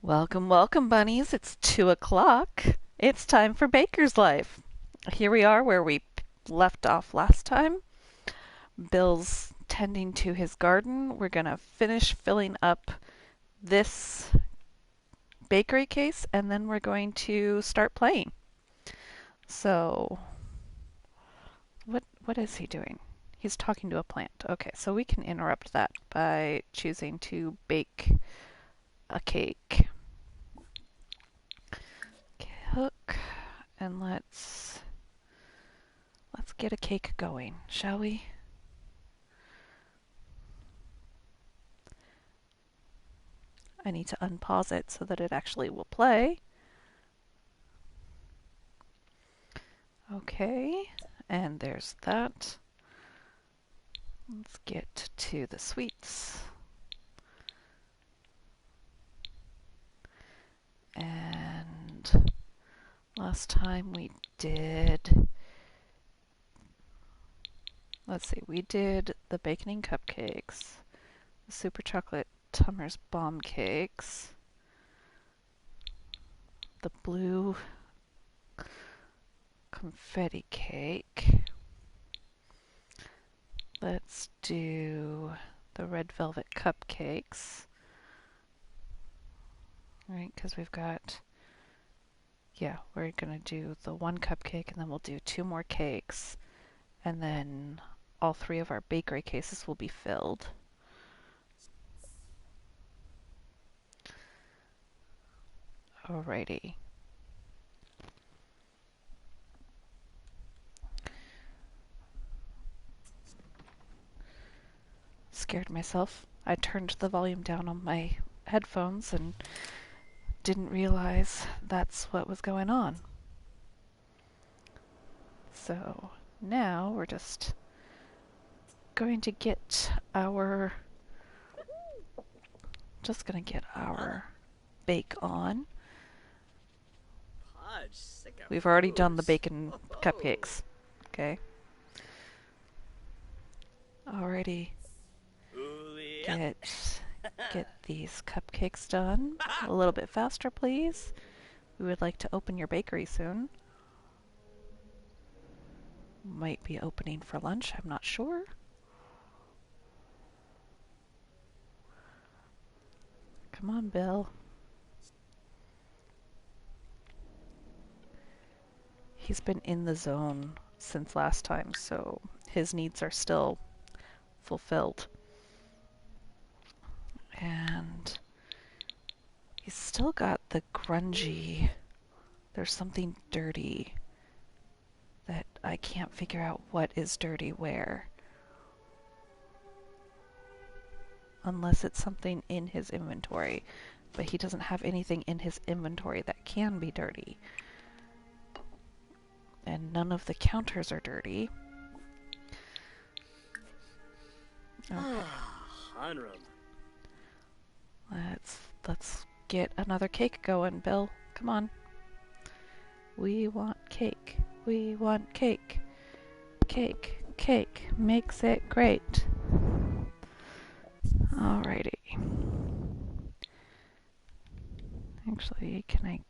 Welcome, welcome, bunnies. It's 2 o'clock. It's time for Baker's Life. Here we are where we left off last time. Bill's tending to his garden. We're going to finish filling up this bakery case and then we're going to start playing. So, what is he doing? He's talking to a plant. Okay, so we can interrupt that by choosing to bake a cake. Cook and let's get a cake going, shall we? I need to unpause it so that it actually will play. Okay, and there's that. Let's get to the sweets. And last time we did, we did the baconing cupcakes, the super chocolate Tummer's bomb cakes, the blue confetti cake. Let's do the red velvet cupcakes. Right, because we've got, we're going to do the one cupcake and then we'll do two more cakes. And then all three of our bakery cases will be filled. Alrighty. Scared myself. I turned the volume down on my headphones and didn't realize that's what was going on. So now we're just going to get our bake on. We've already done the bacon cupcakes. Okay. Alrighty. Get these cupcakes done. A little bit faster, please. We would like to open your bakery soon. Might be opening for lunch, I'm not sure. Come on, Bill. He's been in the zone since last time, so his needs are still fulfilled. And he's still got the grungy. There's something dirty that I can't figure out what is dirty where. Unless it's something in his inventory. But he doesn't have anything in his inventory that can be dirty. And none of the counters are dirty. Okay. Let's get another cake going, Bill. Come on. We want cake. We want cake. Cake. Cake makes it great. Alrighty. Actually, can I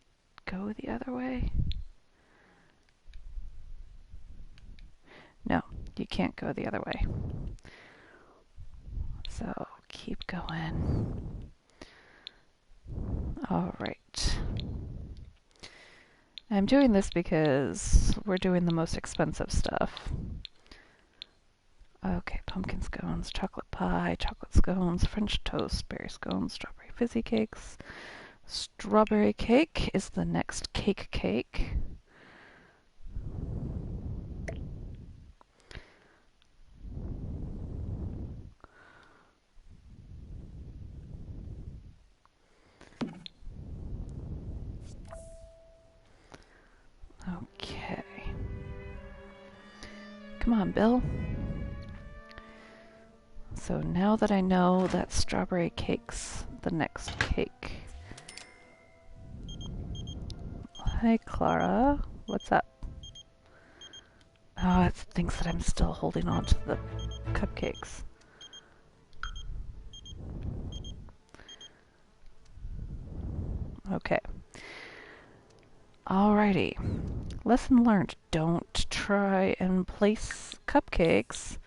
go the other way? No, you can't go the other way. So keep going. Alright. I'm doing this because we're doing the most expensive stuff. Okay, pumpkin scones, chocolate pie, chocolate scones, French toast, berry scones, strawberry fizzy cakes. Strawberry cake is the next cake. Okay. Come on, Bill. So now that I know that strawberry cake's the next cake. Hi, Clara. What's up? Oh, it thinks that I'm still holding on to the cupcakes. Okay. Alrighty. Lesson learned. Don't try and place cupcakes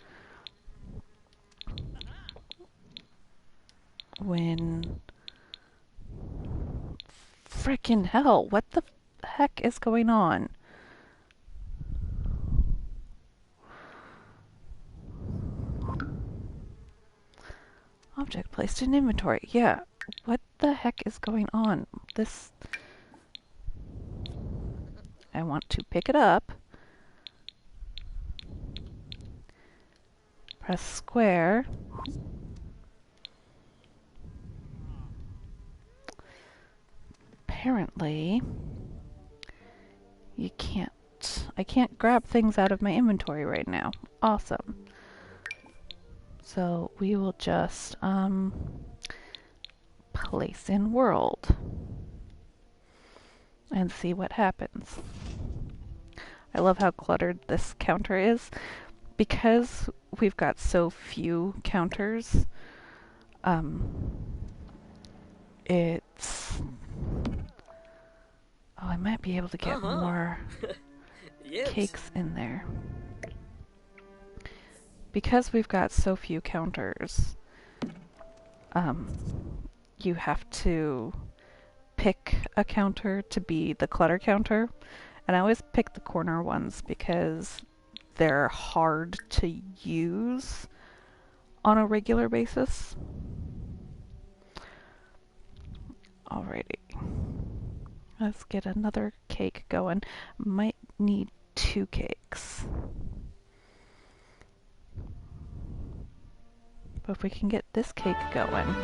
when... Frickin' hell, what the heck is going on? Object placed in inventory. Yeah, what the heck is going on? This... I want to pick it up. Press square. Apparently, you can't. I can't grab things out of my inventory right now. Awesome. So we will just place in world and see what happens. I love how cluttered this counter is. Because we've got so few counters, it's... Oh, I might be able to get more cakes in there. Because we've got so few counters, you have to pick a counter to be the clutter counter. And I always pick the corner ones because they're hard to use on a regular basis. Alrighty. Let's get another cake going. Might need 2 cakes. But if we can get this cake going.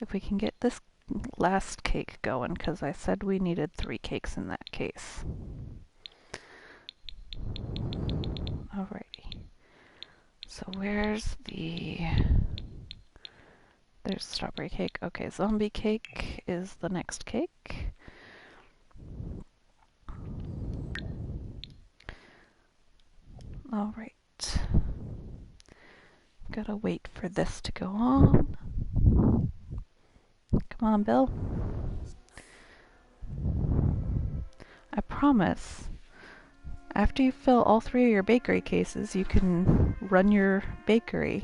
If we can get this last cake going, because I said we needed 3 cakes in that case. Alrighty. So where's the... There's strawberry cake. Okay, zombie cake is the next cake. Alright. Gotta wait for this to go on. Come on, Bill. I promise, after you fill all 3 of your bakery cases, you can run your bakery.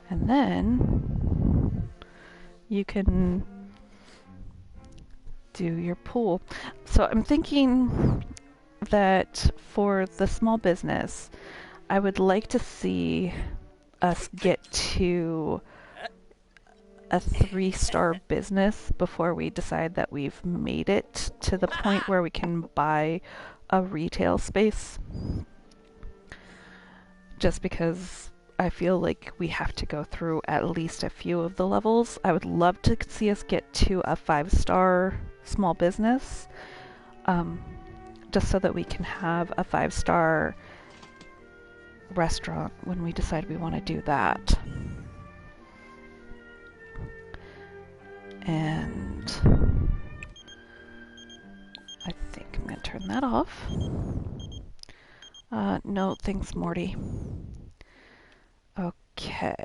And then you can do your pool. So I'm thinking that for the small business, I would like to see us get to a 3-star business before we decide that we've made it to the point where we can buy a retail space. Just because I feel like we have to go through at least a few of the levels. I would love to see us get to a 5-star small business, just so that we can have a 5-star restaurant when we decide we want to do that. And I think I'm going to turn that off. No, thanks, Morty. Okay.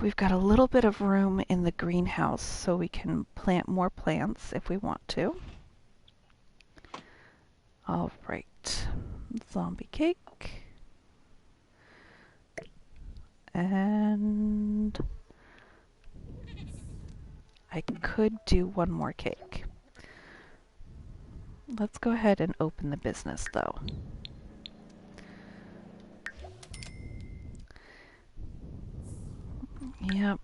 We've got a little bit of room in the greenhouse, so we can plant more plants if we want to. All right. Zombie cake. And I could do one more cake. Let's go ahead and open the business, though. Yep.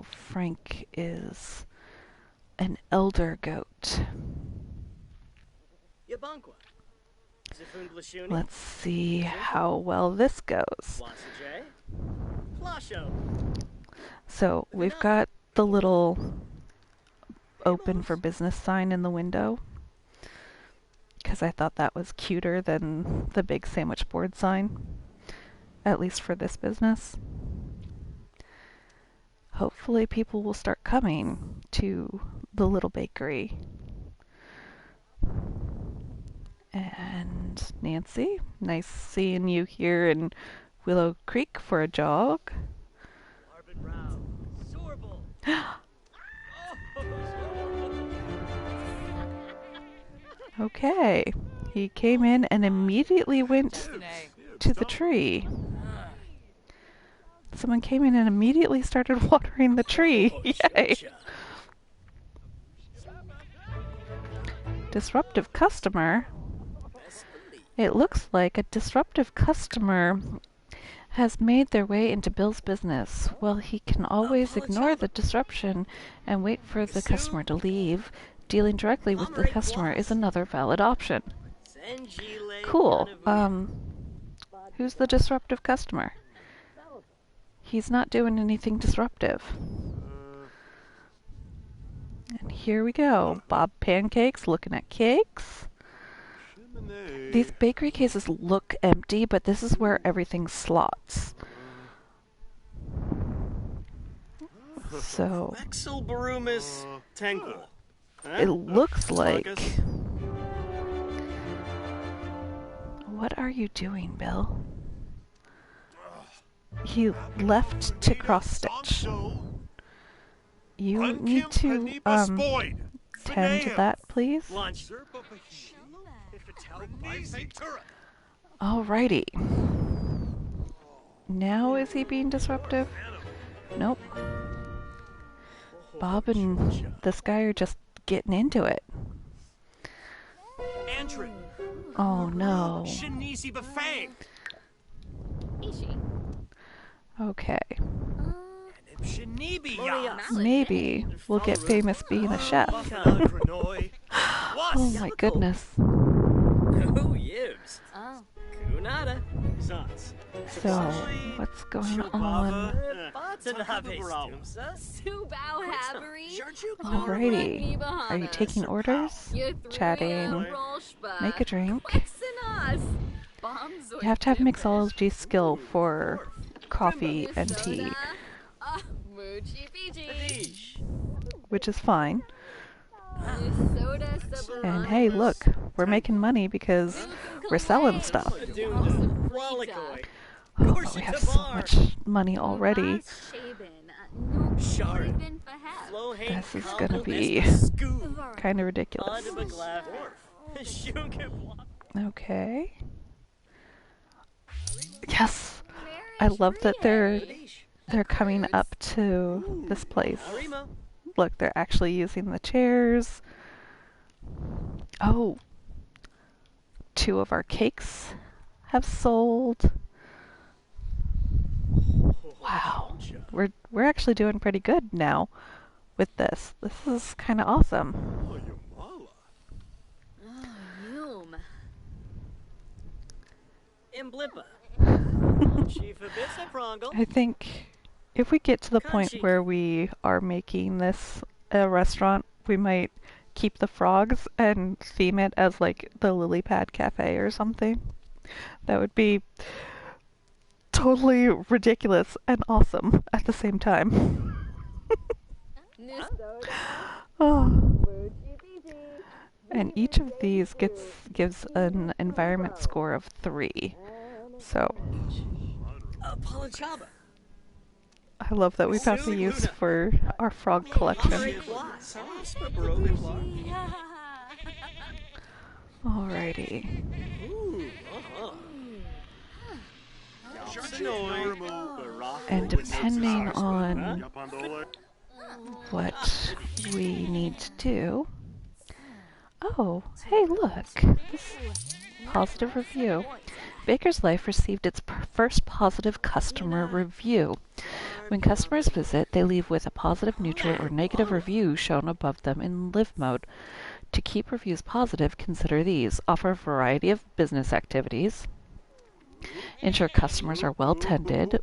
Frank is an elder goat. Let's see how well this goes. So we've got the little open for business sign in the window, because I thought that was cuter than the big sandwich board sign, at least for this business. Hopefully people will start coming to the little bakery. And Nancy, nice seeing you here in Willow Creek for a jog. Okay, he came in and immediately went to the tree. Someone came in and immediately started watering the tree. Yay! Disruptive customer? It looks like a disruptive customer has made their way into Bill's business. Well, he can always ignore the disruption and wait for the customer to leave. Dealing directly with the customer is another valid option. Cool. Who's the disruptive customer? He's not doing anything disruptive. And here we go. Bob Pancakes looking at cakes. These bakery cases look empty, but this is where everything slots. So it looks like... What are you doing, Bill? He left to cross-stitch. You need to tend to that, please. Alrighty. Now is he being disruptive? Nope. Bob and this guy are just getting into it. Oh no. Okay. Maybe we'll get famous being a chef. Oh my goodness. So, what's going on? Alrighty. Are you taking orders? Chatting. Make a drink. You have to have mixology skill for coffee and tea, which is fine. And hey, look, we're making money because we're selling stuff. Oh, but we have so much money already. This is gonna be kind of ridiculous. Okay. Yes! I love that they're coming up to this place. Look, they're actually using the chairs. Oh, 2 of our cakes have sold. Wow, we're actually doing pretty good now with this. This is kind of awesome. I think if we get to the point where we are making this a restaurant, we might keep the frogs and theme it as like the Lily Pad Cafe or something. That would be totally ridiculous and awesome at the same time. Oh. And each of these gives an environment score of 3. So I love that we found the use for our frog collection. Alrighty. And depending on what we need to do... Oh, hey look! This positive review. Baker's Life received its first positive customer review. When customers visit, they leave with a positive, neutral, or negative review shown above them in live mode. To keep reviews positive, consider these. Offer a variety of business activities. Ensure customers are well tended.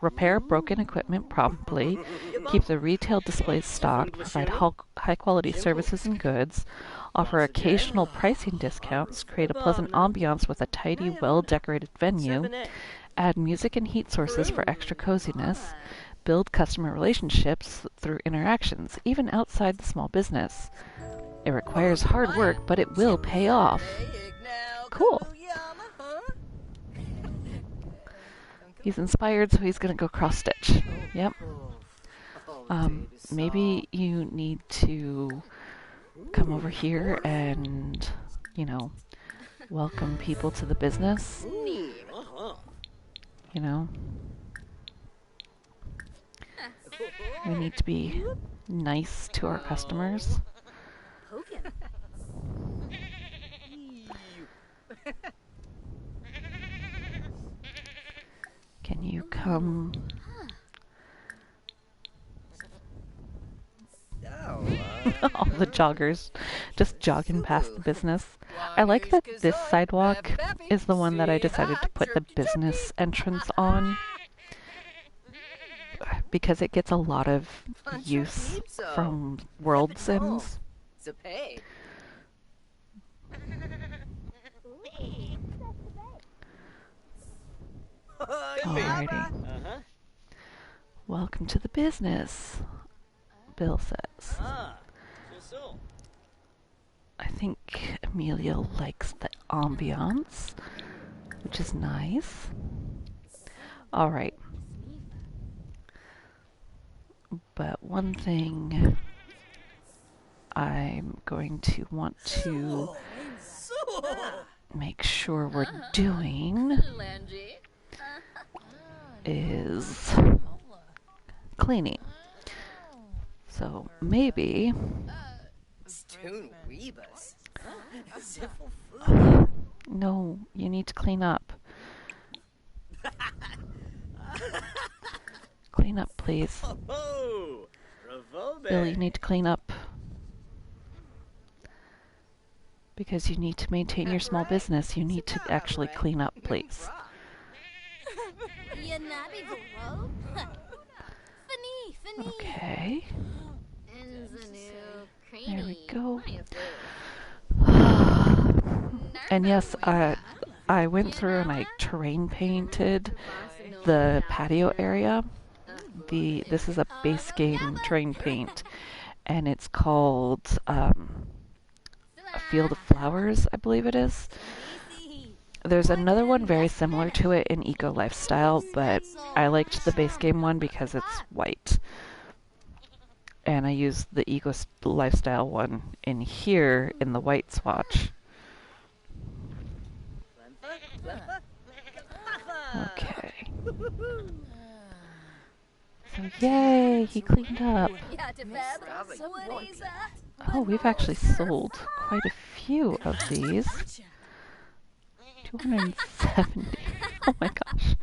Repair broken equipment promptly. Keep the retail displays stocked. Provide high quality services and goods. Offer occasional pricing discounts. Create a pleasant ambiance with a tidy, well decorated venue. Add music and heat sources for extra coziness. Build customer relationships through interactions, even outside the small business. It requires hard work, but it will pay off. Cool. He's inspired, so he's gonna go cross stitch. Yep. Maybe you need to come over here and, welcome people to the business. We need to be nice to our customers. Can you come? All the joggers just jogging past the business. I like that this sidewalk is the one that I decided to put the business entrance on, because it gets a lot of use from World Sims. Alrighty. Welcome to the business, Bill says. I think Amelia likes the ambiance, which is nice. Alright. But one thing I'm going to want to make sure we're doing is cleaning. So maybe no, you need to clean up. Clean up, please. Bill, you need to clean up. Because you need to maintain your small business, you need to actually clean up, please. Okay. There we go. And yes, I went through and I terrain painted the patio area. This is a base game terrain paint, and it's called A Field of Flowers, I believe it is. There's another one very similar to it in Eco Lifestyle, but I liked the base game one because it's white. And I used the Eco Lifestyle one in here in the white swatch. Okay. So yay, he cleaned up. Oh, we've actually sold quite a few of these. 270. Oh my gosh.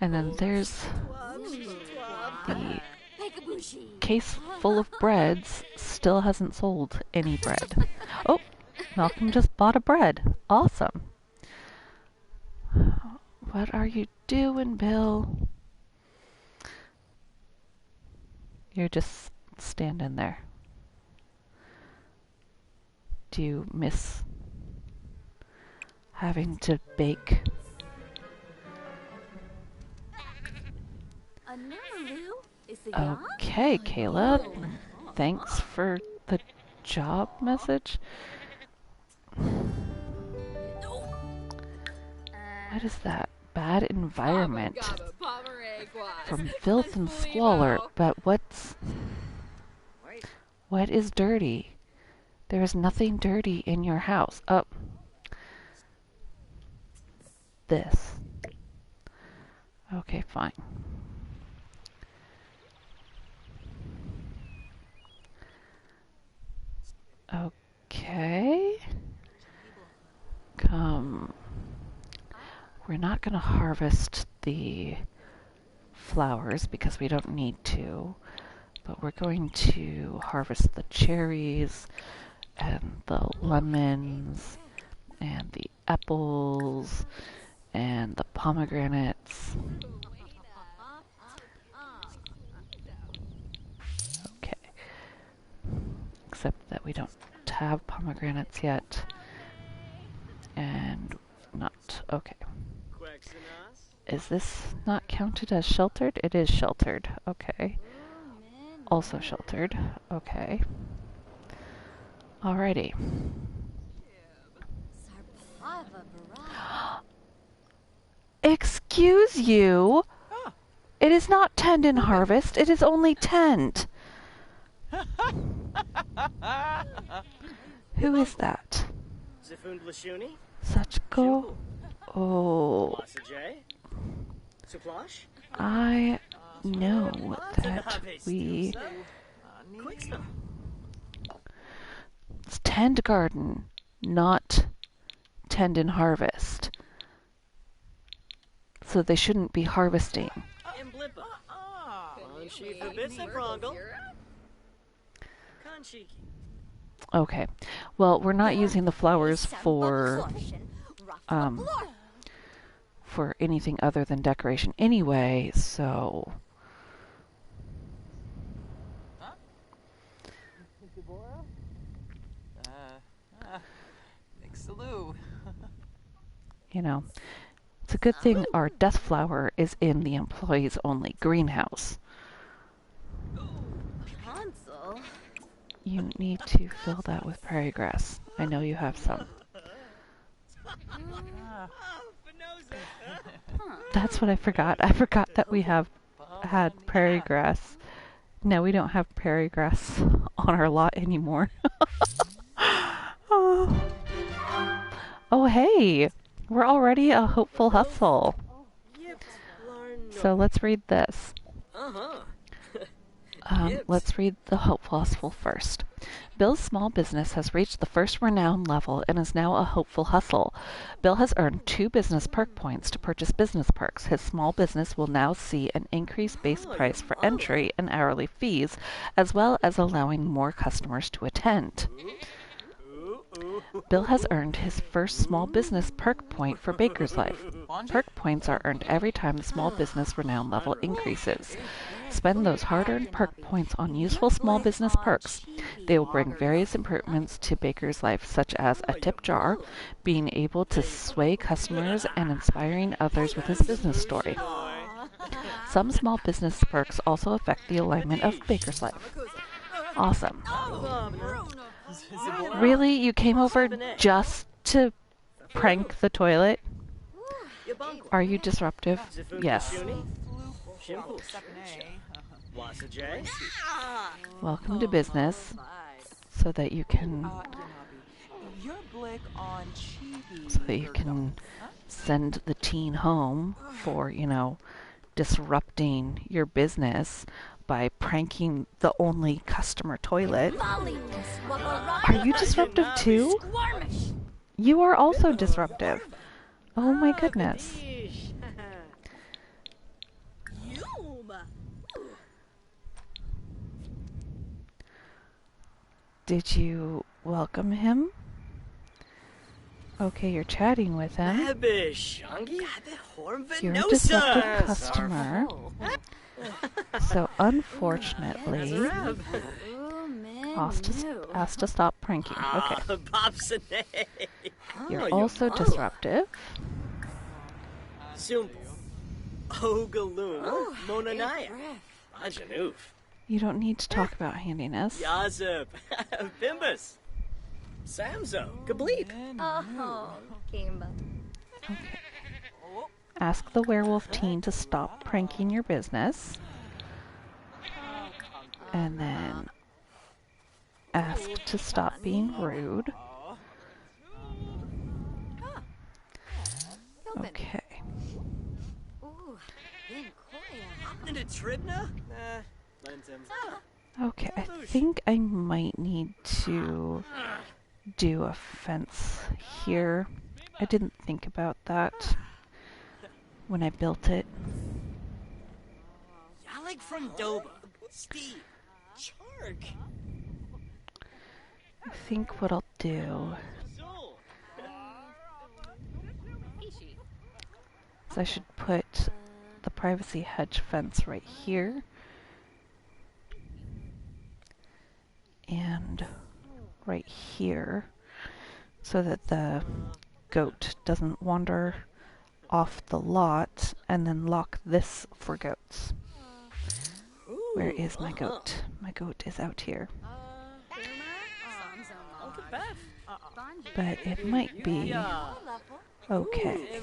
And then there's the case full of breads. Still hasn't sold any bread. Oh, Malcolm just bought a bread. Awesome. What are you doing, Bill? You're just standing there. Do you miss having to bake? Okay, Kayla. Thanks for the job message. What is that? Bad environment. From filth and squalor. But what is dirty? There is nothing dirty in your house. Oh. This. Okay, fine. Okay. We're not going to harvest the flowers because we don't need to, but we're going to harvest the cherries and the lemons and the apples and the pomegranates. Okay. Except that we don't have pomegranates yet. And not. Okay. Is this not counted as sheltered? It is sheltered. Okay. Also sheltered. Okay. Alrighty. Excuse you? It is not tend and harvest, it is only tend. Who is that? Sachiko? Oh. I know that we... It's tend garden, not tend and harvest. So they shouldn't be harvesting. Okay. Well, we're not using the flowers for anything other than decoration anyway, so... You know, it's a good thing our death flower is in the employees only greenhouse. You need to fill that with prairie grass. I know you have some. That's what I forgot. I forgot that we had prairie grass. No, we don't have prairie grass on our lot anymore. Oh, hey! We're already a hopeful hustle. So let's read this. Let's read the hopeful hustle first. Bill's small business has reached the first renown level and is now a hopeful hustle. Bill has earned 2 business perk points to purchase business perks. His small business will now see an increased base price for entry and hourly fees, as well as allowing more customers to attend. Bill has earned his first small business perk point for Baker's Life. Perk points are earned every time the small business renown level increases. Spend those hard-earned perk points on useful small business perks. They will bring various improvements to Baker's Life, such as a tip jar, being able to sway customers, and inspiring others with his business story. Some small business perks also affect the alignment of Baker's Life. Awesome. Really? You came over just to prank the toilet? Are you disruptive? Yes. Welcome to business, so that you can send the teen home for, you know, disrupting your business by pranking the only customer toilet. Are you disruptive too? You are also disruptive. Oh my goodness. Did you welcome him? Okay, you're chatting with him. You're a disruptive customer. So unfortunately, asked to stop pranking. Okay. You're also disruptive. You don't need to talk about handiness. Okay. Ask the werewolf teen to stop pranking your business. And then ask to stop being rude. Okay. Okay, I think I might need to do a fence here. I didn't think about that when I built it. I think what I'll do is I should put the privacy hedge fence right here and right here so that the goat doesn't wander off the lot, and then lock this for goats. Where is my goat? My goat is out here. but it might be okay.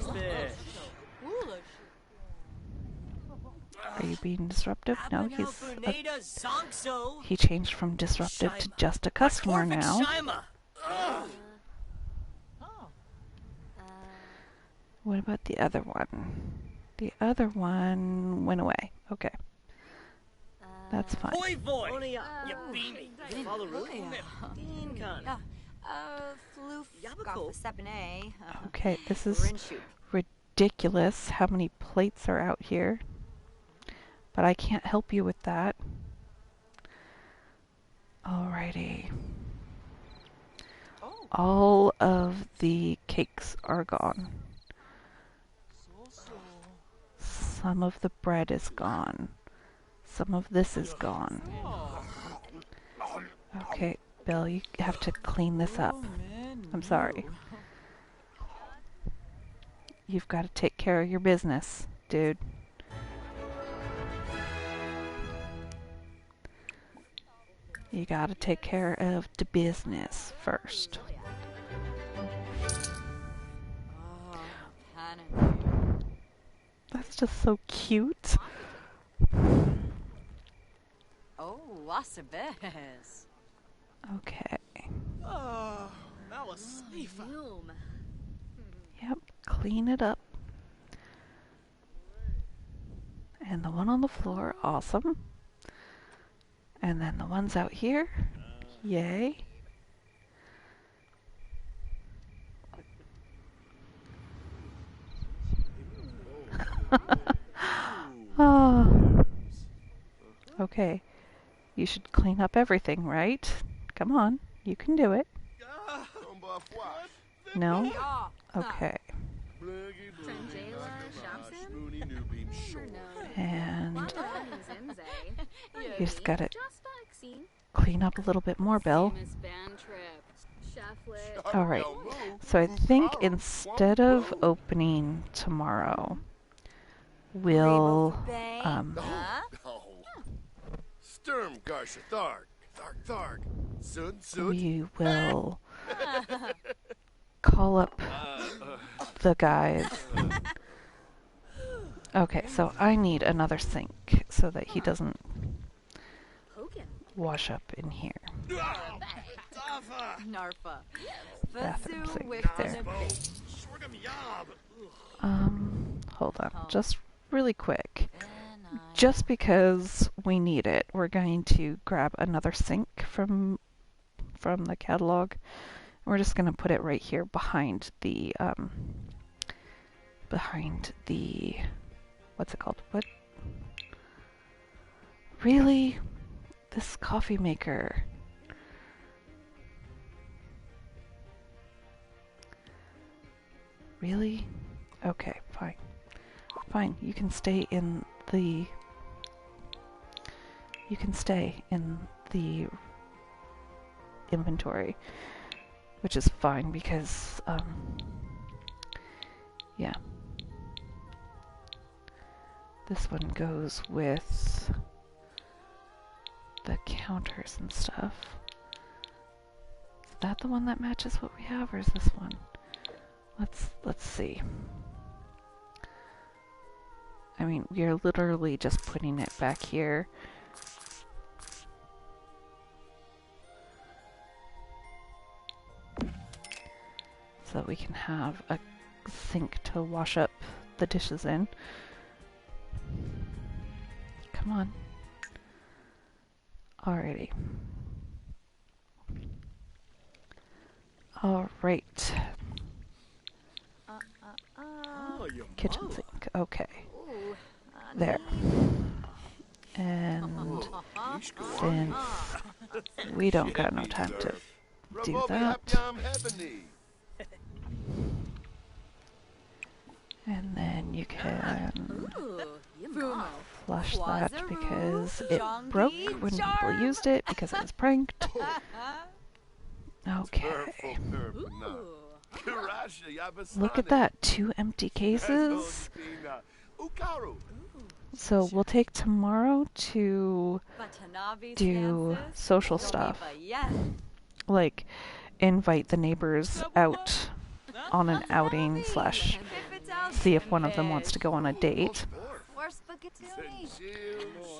Are you being disruptive? No, he changed from disruptive to just a customer now. What about the other one? The other one went away. Okay. That's fine. Okay, this is ridiculous how many plates are out here. But I can't help you with that. Alrighty. All of the cakes are gone. Some of the bread is gone. Some of this is gone. Okay, Bill, you have to clean this up. I'm sorry. You've got to take care of your business, dude. You gotta take care of the business first. That's just so cute. Oh, wasabes. Okay. That was safe. Yep, clean it up. And the one on the floor, awesome. And then the ones out here, yay. Oh. Okay, you should clean up everything, right? Come on, you can do it. No? Okay. And you just gotta clean up a little bit more, Bill. Alright, so I think instead of opening tomorrow, we'll, we will call up the guys. Okay, so I need another sink so that he doesn't wash up in here. Bathroom sink there. Hold on, just really quick. Just because we need it, we're going to grab another sink from the catalog. We're just going to put it right here behind the what's it called? What? Really? This coffee maker. Really? Okay, fine. Fine, you can stay in the inventory, which is fine because yeah. This one goes with the counters and stuff. Is that the one that matches what we have, or is this one? Let's see. I mean, we are literally just putting it back here. So that we can have a sink to wash up the dishes in. Come on. Alrighty. Alright. Kitchen sink. Okay. There. And since we don't got no time to do that. And then you can flush that because it broke when people used it because it was pranked. Okay. Look at that, 2 empty cases. So we'll take tomorrow to do social stuff. Like, invite the neighbors out on an outing slash see if one of them wants to go on a date.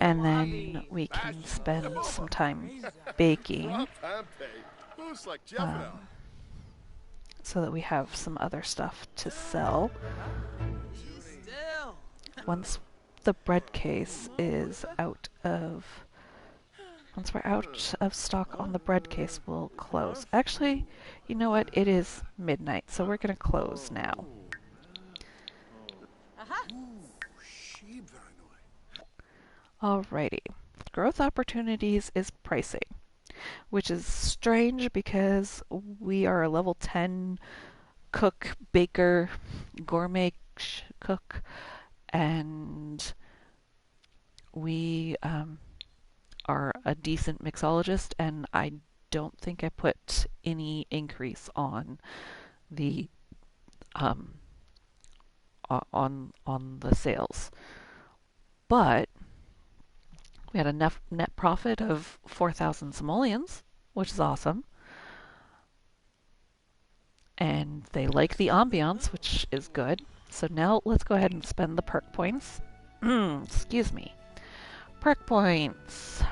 And then we can spend some time baking so that we have some other stuff to sell. Once the bread case is once we're out of stock on the bread case, we'll close. Actually, you know what? It is midnight, so we're going to close now. Alrighty. Growth opportunities is pricing, which is strange because we are a level 10 cook, baker, gourmet cook, and we are a decent mixologist, and I don't think I put any increase on the on the sales. But we had a net profit of 4,000 simoleons, which is awesome. And they like the ambiance, which is good. So now let's go ahead and spend the perk points. Excuse me. Perk points.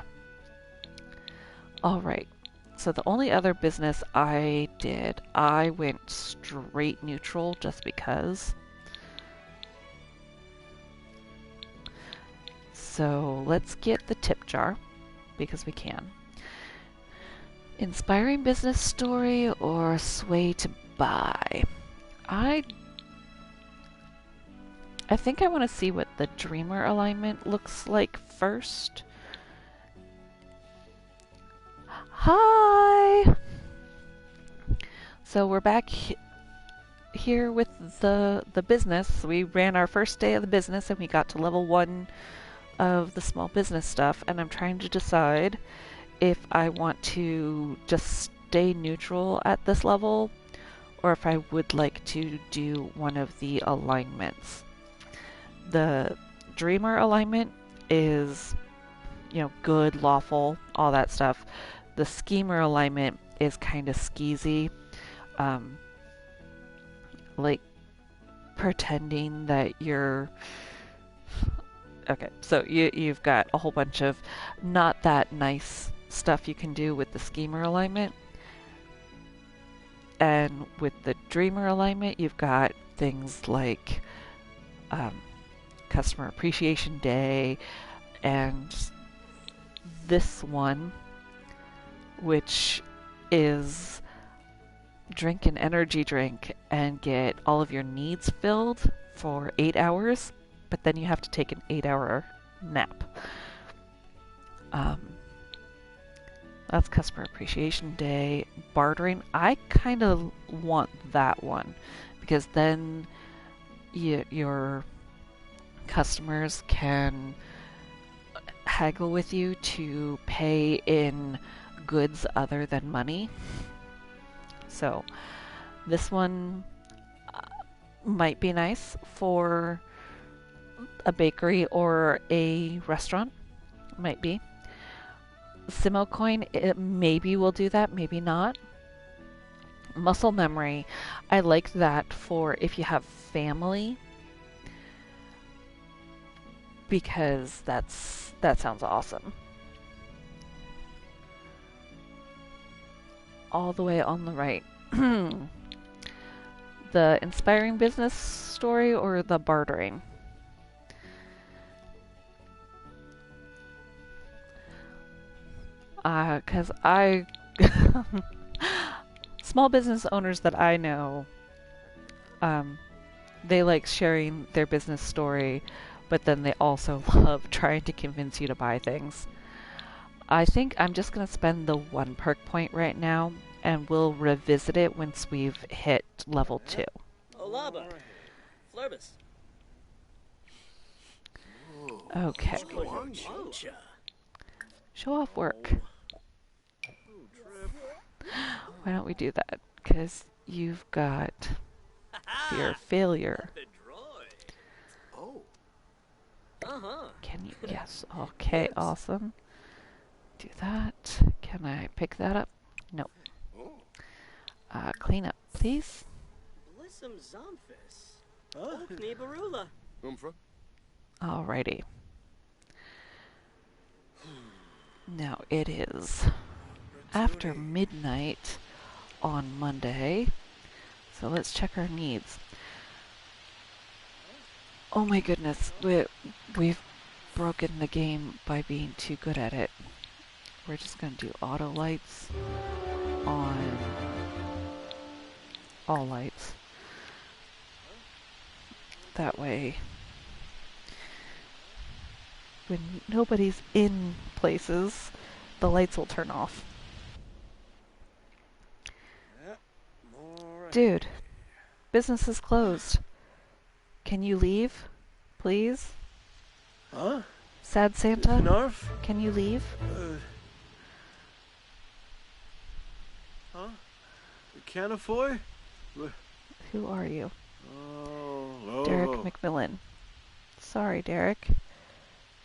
Alright. So the only other business I did, I went straight neutral just because. So let's get the tip jar, because we can. Inspiring business story or sway to buy? I think I want to see what the dreamer alignment looks like first. Hi! So we're back here with the business. We ran our first day of the business and we got to level 1 of the small business stuff, and I'm trying to decide if I want to just stay neutral at this level or if I would like to do one of the alignments. The dreamer alignment is, you know, good, lawful, all that stuff. The schemer alignment is kind of skeezy, like pretending that you're okay. So you've got a whole bunch of not that nice stuff you can do with the schemer alignment, and with the dreamer alignment you've got things like Customer Appreciation Day, and this one, which is drink an energy drink and get all of your needs filled for 8 hours, but then you have to take an 8-hour nap. That's Customer Appreciation Day. Bartering, I kind of want that one, because then your customers can haggle with you to pay in goods other than money. So this one might be nice for a bakery or a restaurant. Might be. Simo coin, it maybe will do that, maybe not. Muscle memory, I like that for if you have family, because that sounds awesome. All the way on the right. The inspiring business story or the bartering? Because small business owners that I know, they like sharing their business story, but then they also love trying to convince you to buy things. I think I'm just going to spend the 1 perk point right now, and we'll revisit it once we've hit level 2. Olaba. Flurbus. Okay. Show off work. Why don't we do that? Because you've got fear of failure. Can you? Yes. Okay, awesome. Do that. Can I pick that up? Nope. Clean up, please. Blissom Zomphis. Huh? Okni Barula. Umfra? Alrighty. Now it is after midnight on Monday, so let's check our needs. Oh my goodness, we've broken the game by being too good at it. We're just going to do auto lights on all lights. That way, when nobody's in places, the lights will turn off. Dude, business is closed. Can you leave, please? Huh? Sad Santa, Narf? can you leave? Huh? Canafoy? Who are you? Oh, Derek McMillan. Sorry, Derek.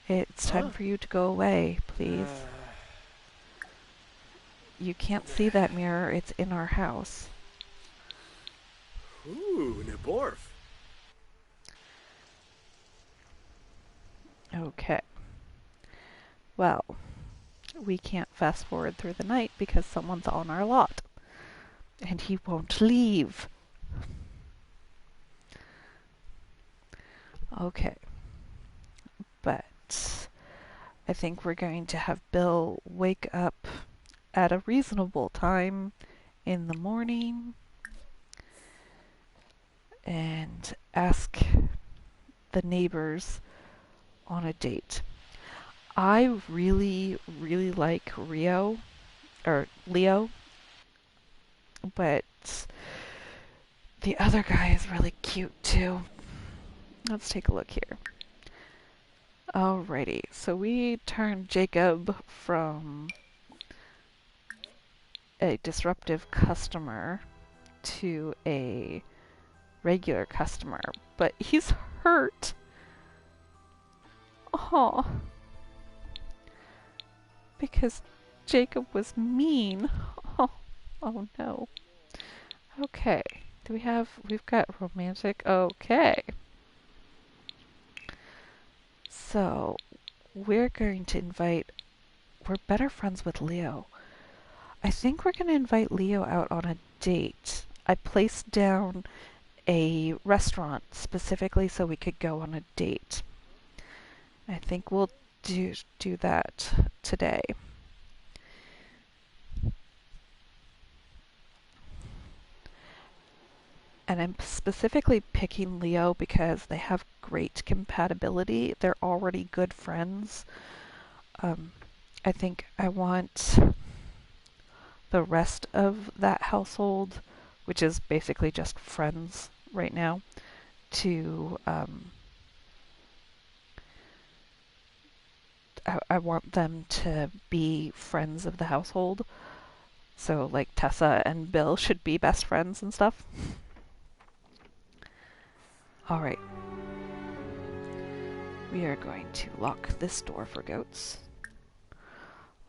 It's time for you to go away, please. You can't see that mirror. It's in our house. Ooh, Neborf. Okay. Well, we can't fast forward through the night because someone's on our lot. And he won't leave. Okay. But I think we're going to have Bill wake up at a reasonable time in the morning and ask the neighbors on a date. I really, really like Leo, but the other guy is really cute too. Let's take a look here. Alrighty, so we turned Jacob from a disruptive customer to a regular customer, but he's hurt. Oh, because Jacob was mean. Oh no. Okay, we've got romantic, okay. So, we're better friends with Leo. I think we're going to invite Leo out on a date. I placed down a restaurant specifically so we could go on a date. I think we'll do that today. And I'm specifically picking Leo because they have great compatibility. They're already good friends. I think I want the rest of that household, which is basically just friends right now, to I want them to be friends of the household. So like Tessa and Bill should be best friends and stuff. Alright. We are going to lock this door for goats.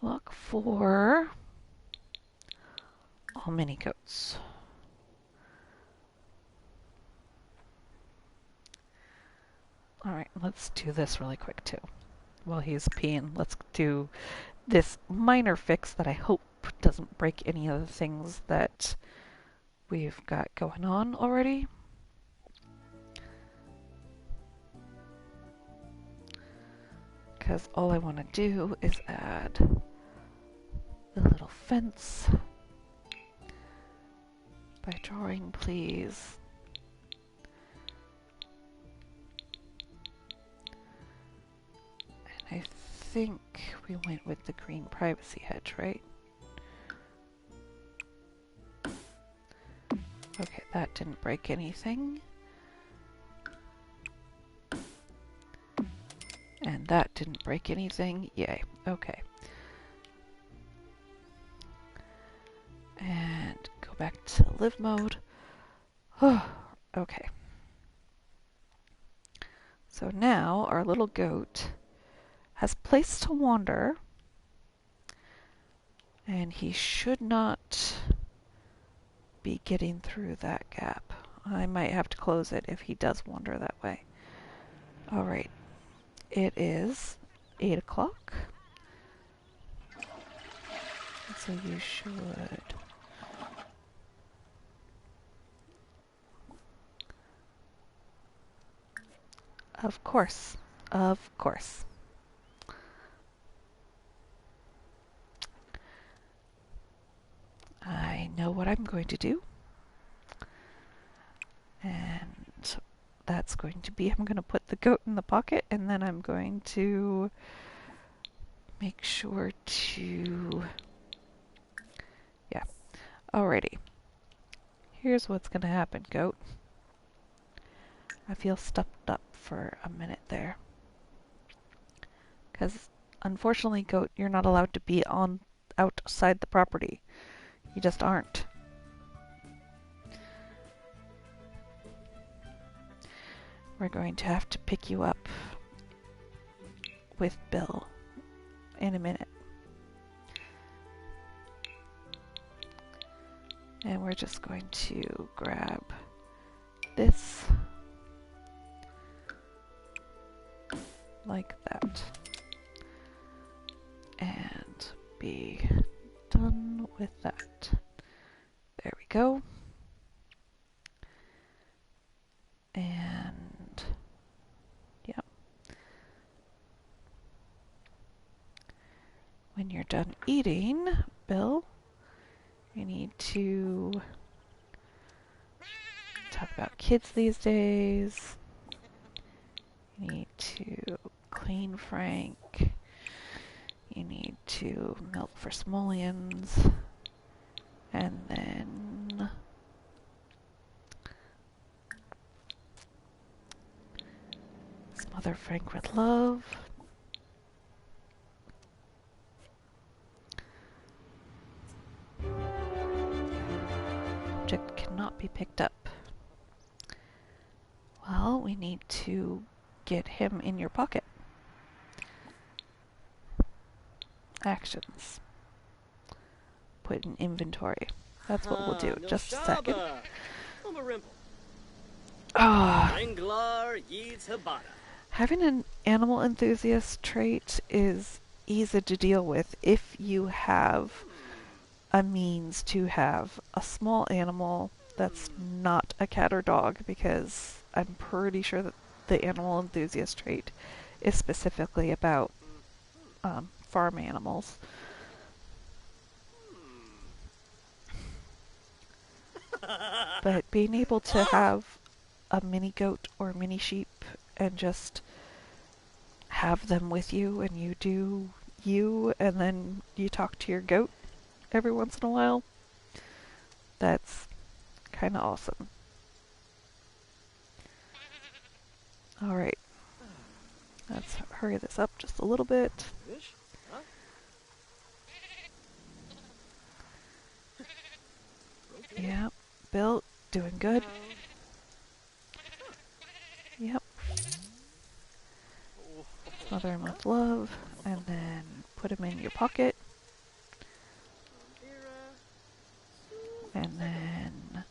Look for all mini goats. Alright, let's do this really quick too. While he's peeing, let's do this minor fix that I hope doesn't break any of the things that we've got going on already. Because all I want to do is add the little fence by drawing, please. And I think we went with the green privacy hedge, right? Okay, that didn't break anything. And that didn't break anything. Yay. Okay. And go back to live mode. Okay. So now our little goat has place to wander. And he should not be getting through that gap. I might have to close it if he does wander that way. Alright, it is 8 o'clock. So you should... Of course. Of course. I know what I'm going to do. And that's going to be, I'm going to put the goat in the pocket, and then I'm going to make sure to... Yeah. Alrighty. Here's what's going to happen, goat. I feel stuffed up for a minute there. Because, unfortunately, goat, you're not allowed to be on outside the property. You just aren't. We're going to have to pick you up with Bill in a minute. And we're just going to grab this like that and be done with that. There we go. And yeah. When you're done eating, Bill, you need to talk about kids these days. You need to clean Frank. You need to milk for simoleons. And then smother Frank with love. Object cannot be picked up. Well, we need to get him in your pocket. Actions. Put in inventory. That's what we'll do. Just a second. Ah. Having an animal enthusiast trait is easy to deal with if you have a means to have a small animal that's not a cat or dog, because I'm pretty sure that the animal enthusiast trait is specifically about farm animals. But being able to have a mini goat or mini sheep and just have them with you, and you do you, and then you talk to your goat every once in a while, that's kind of awesome. Alright, let's hurry this up just a little bit. Yep, Bill, doing good. Yep. Smother him with love, and then put him in your pocket. And then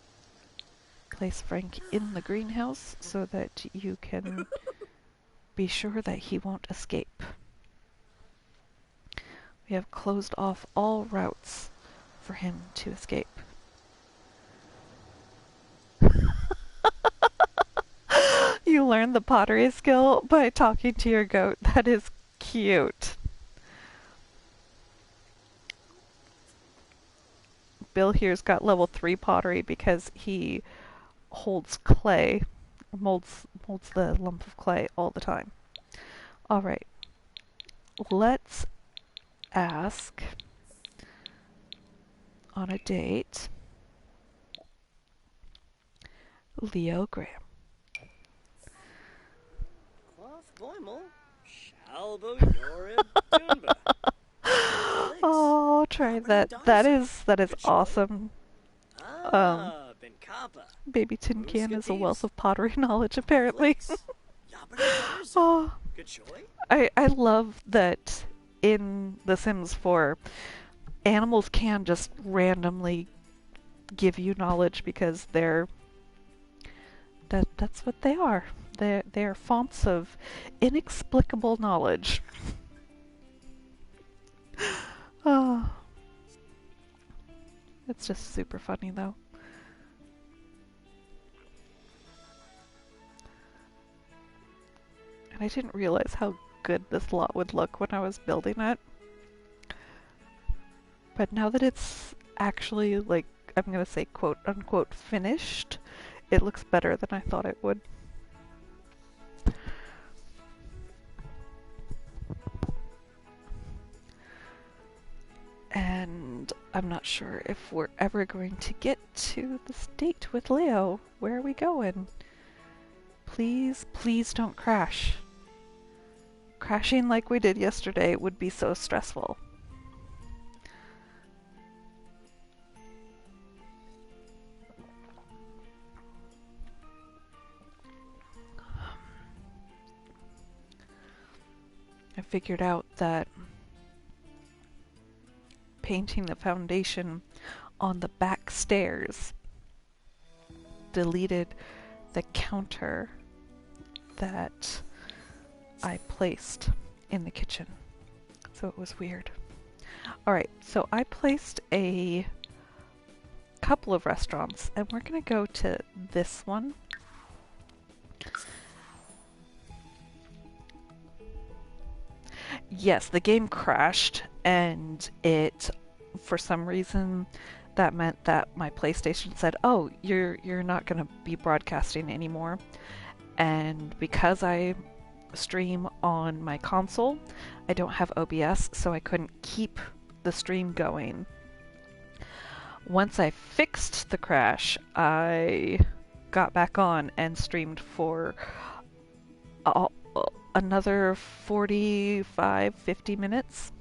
place Frank in the greenhouse so that you can be sure that he won't escape. We have closed off all routes for him to escape. You learn the pottery skill by talking to your goat. That is cute. Bill here's got level 3 pottery because he holds clay, molds the lump of clay all the time. Alright, let's ask on a date Leo Graham. Oh, try that. That is awesome. Baby Tin Can is a wealth of pottery knowledge, apparently. Oh, I love that in The Sims 4, animals can just randomly give you knowledge because that's what they are. They're fonts of inexplicable knowledge. Oh, it's just super funny though. And I didn't realize how good this lot would look when I was building it. But now that it's actually, like, I'm gonna say quote unquote finished, it looks better than I thought it would. And I'm not sure if we're ever going to get to this date with Leo. Where are we going? Please, please don't crash. Crashing like we did yesterday would be so stressful. I figured out that painting the foundation on the back stairs deleted the counter that I placed in the kitchen. So it was weird. Alright, so I placed a couple of restaurants and we're gonna go to this one. Yes, the game crashed and it, for some reason, that meant that my PlayStation said, "Oh, you're not going to be broadcasting anymore." And because I stream on my console, I don't have OBS, so I couldn't keep the stream going. Once I fixed the crash, I got back on and streamed for another 45-50 minutes.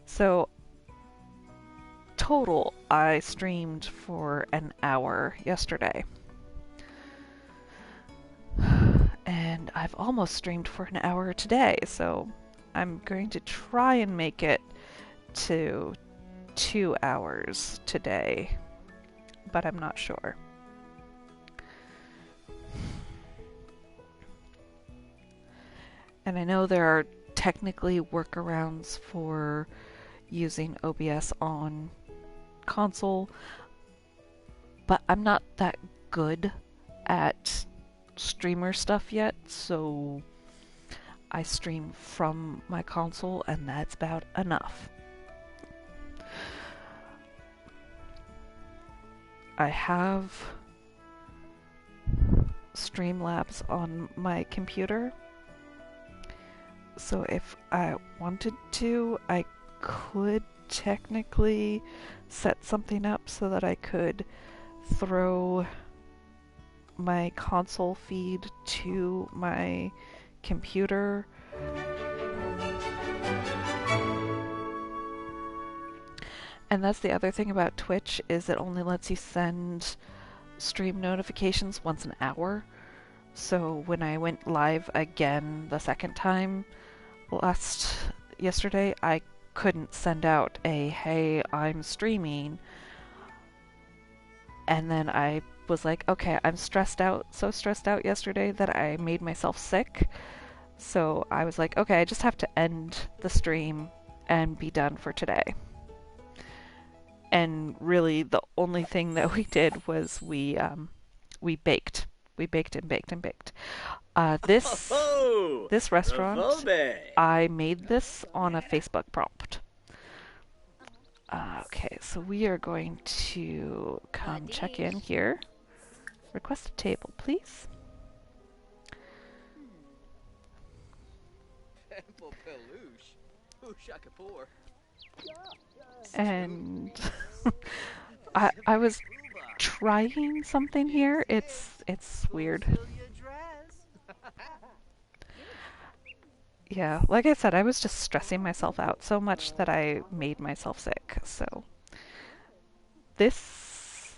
So total, I streamed for an hour yesterday. And I've almost streamed for an hour today, so I'm going to try and make it to 2 hours today, but I'm not sure. And I know there are technically workarounds for using OBS on console, but I'm not that good at streamer stuff yet, so I stream from my console and that's about enough. I have Streamlabs on my computer, so if I wanted to, I could technically set something up so that I could throw my console feed to my computer. And that's the other thing about Twitch, is it only lets you send stream notifications once an hour. So when I went live again the second time yesterday, I couldn't send out a "hey, I'm streaming," and then I was like, okay, I'm stressed out, so stressed out yesterday that I made myself sick. So I was like, okay, I just have to end the stream and be done for today. And really, the only thing that we did was we baked. We baked and baked and baked. This restaurant, I made this on a Facebook prompt. Okay, so we are going to come check in here. Request a table, please. And I was trying something here. It's weird. Yeah, like I said, I was just stressing myself out so much that I made myself sick. So this,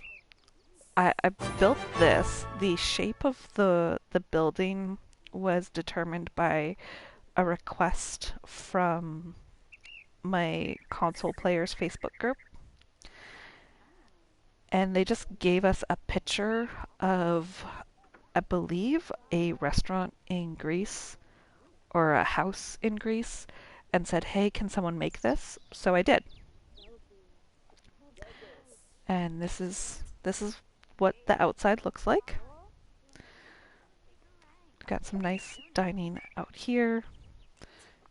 I built this. The shape of the building was determined by a request from my console players Facebook group. and they just gave us a picture of, I believe, a restaurant in Greece or a house in Greece and said, hey, can someone make this? So I did. And this is what the outside looks like. Got some nice dining out here.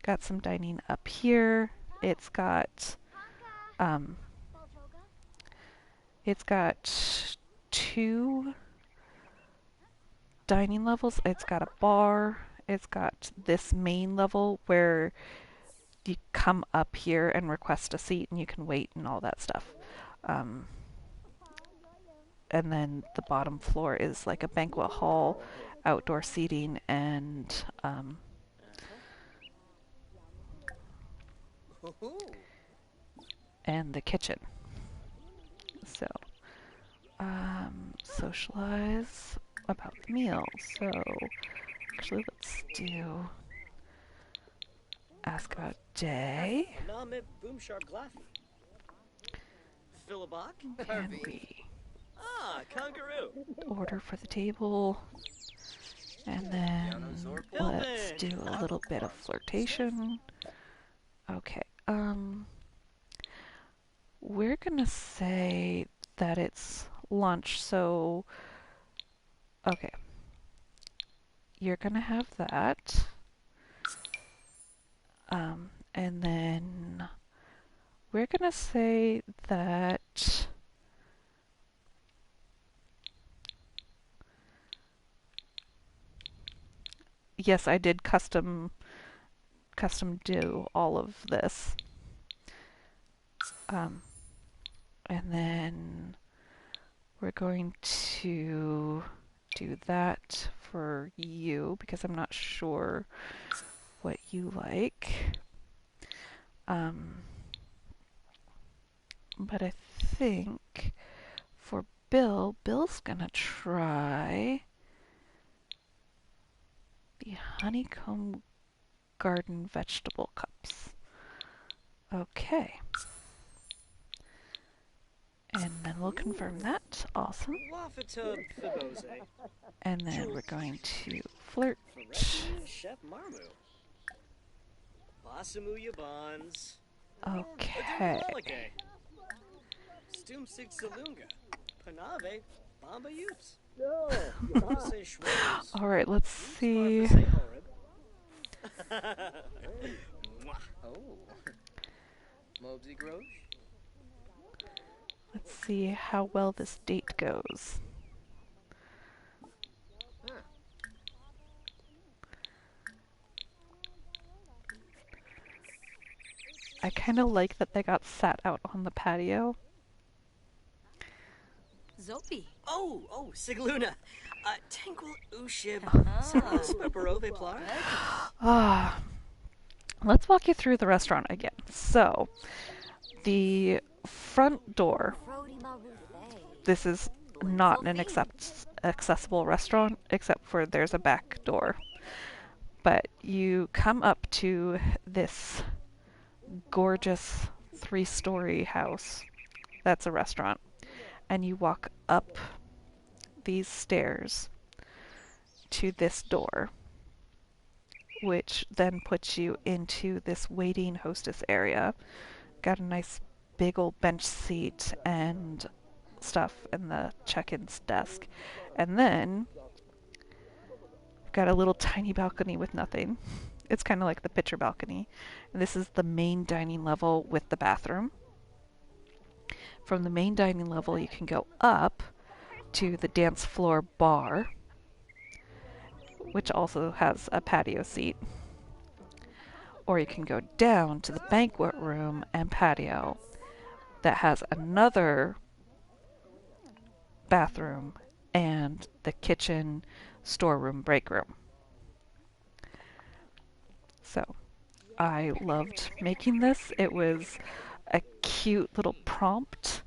Got some dining up here. Um, it's got two dining levels. It's got a bar. It's got this main level where you come up here and request a seat and you can wait and all that stuff. And then the bottom floor is like a banquet hall, outdoor seating, and the kitchen. So, socialize about the meal. So, actually, let's do ask about day. Namib Boomshark Glaffy. Philibok? Can we Ah, Kangaroo. order for the table? And then let's do a little bit of flirtation. Okay. We're gonna say that it's lunch, so okay. You're gonna have that. And then we're gonna say that yes, I did custom do all of this. And then we're going to do that for you because I'm not sure what you like. But I think for Bill's gonna try the honeycomb garden vegetable cups. Okay. And then we'll confirm that. Awesome. Wafatub Fibose. And then we're going to flirt. Feretti Chef Marmu. Basamu Yabans. Okay. Stoomsig Salunga. Panave Bamba Utes. All right, let's see. Mobsy Grosh. Let's see how well this date goes. I kind of like that they got sat out on the patio. Zopi. Oh, Sigluna. Tanquil Ushib. Speparove Plar. Let's walk you through the restaurant again. So, the front door, this is not an accessible restaurant, except for there's a back door. But you come up to this gorgeous 3-story house. That's a restaurant. And you walk up these stairs to this door, which then puts you into this waiting hostess area. Got a nice big old bench seat and stuff in the check-ins desk. And then got a little tiny balcony with nothing. It's kind of like the picture balcony. And this is the main dining level with the bathroom. From the main dining level, you can go up to the dance floor bar, which also has a patio seat. Or you can go down to the banquet room and patio that has another bathroom and the kitchen, storeroom, break room. So I loved making this. It was a cute little prompt.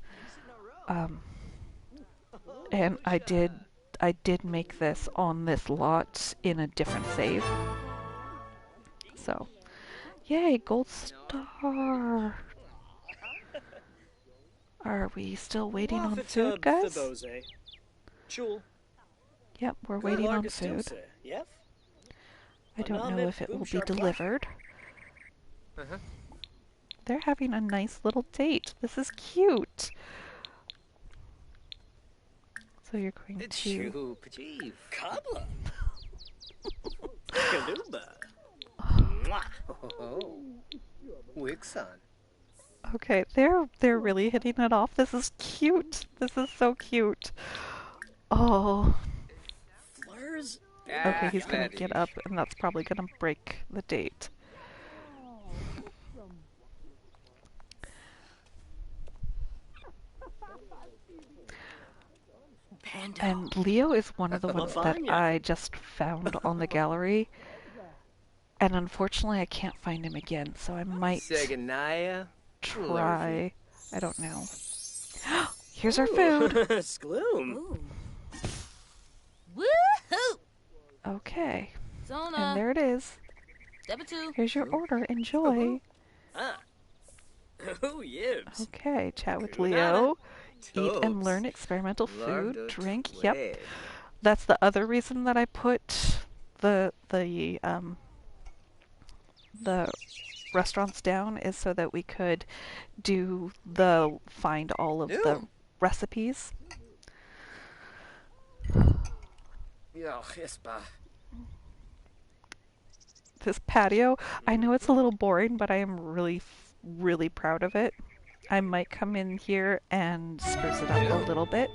And I did make this on this lot in a different save. So, yay, gold star. Are we still waiting on food, guys? Chul. Yep, we're waiting on food. Yep. I don't know if it will be delivered. Uh-huh. They're having a nice little date. This is cute. So you're going to... Choo, Pajeev. Kabla. Kaluba. Oh, Wixon. Okay, they're really hitting it off. This is cute. This is so cute. Oh. Fleurs. Okay, he's gonna get up, and that's probably gonna break the date. Panda. And Leo is one of the ones that I just found on the gallery. And unfortunately, I can't find him again, so I might Seganaya. try. I don't know. Here's our food. Skloom. Ooh. Woohoo! Okay, and Zona. there it is. Step 2. Here's your order. Enjoy. Ah. Oh, yibs. Okay, chat with Leo. Eat and Tobes. learn experimental food, Larda drink. twig. Yep, that's the other reason that I put the restaurants down, is so that we could find all of the Ew. recipes. Yo, hispa. This patio, I know it's a little boring, but I am really proud of it. I might come in here and spruce it up a little bit.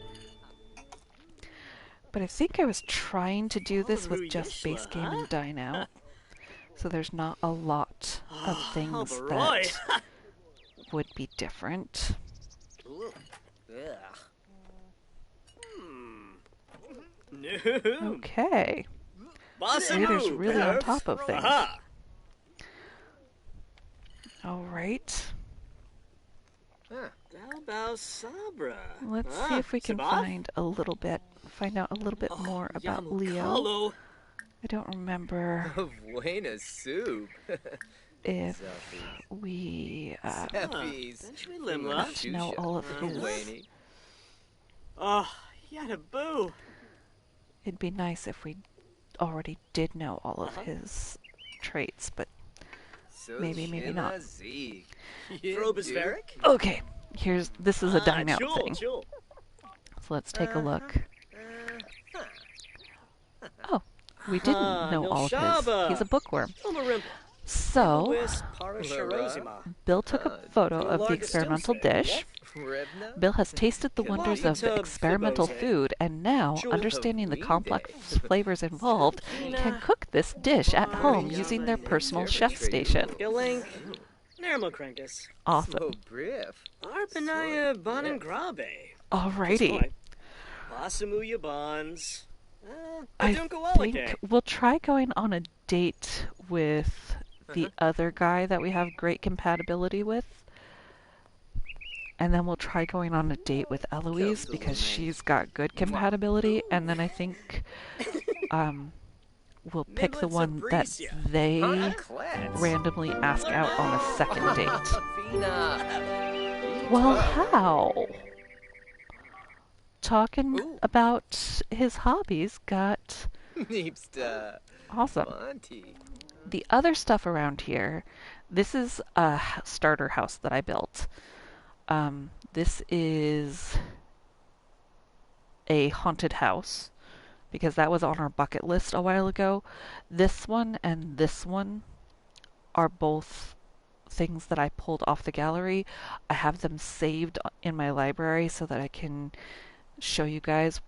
But I think I was trying to do this with just base game and dine out. So there's not a lot of things that would be different. Ooh. Ugh. No. Okay. Vader's really on top of things. Alright. Huh. Dalbao Sabra. Let's see if we can find out a little bit more about Leo. I don't remember Buena soup. if we Zeppies. know all of his. Wayne. Oh, yada boo. It'd be nice if we already did know all of his traits, but maybe not. Frobisveric? Okay, this is a dine out thing. Chul. So let's take a look. Oh, we didn't know all of his. He's a bookworm. So, Bill took a photo of the experimental dish. Bill has tasted the wonders of the experimental food, and now, understanding the complex flavors involved, can cook this dish at home using their personal chef station. Gilink. Nermokrankus. Awesome. So brief. Arpanaya Bonangrabe. Alrighty. Wasamuya Bonds. I think we'll try going on a date with the other guy that we have great compatibility with. And then we'll try going on a date with Eloise because she's got good compatibility. And then I think we'll pick the one that they randomly ask out on a second date. Well, how? Talking about his hobbies got awesome. The other stuff around here, this is a starter house that I built. This is a haunted house because that was on our bucket list a while ago. This one and this one are both things that I pulled off the gallery. I have them saved in my library so that I can show you guys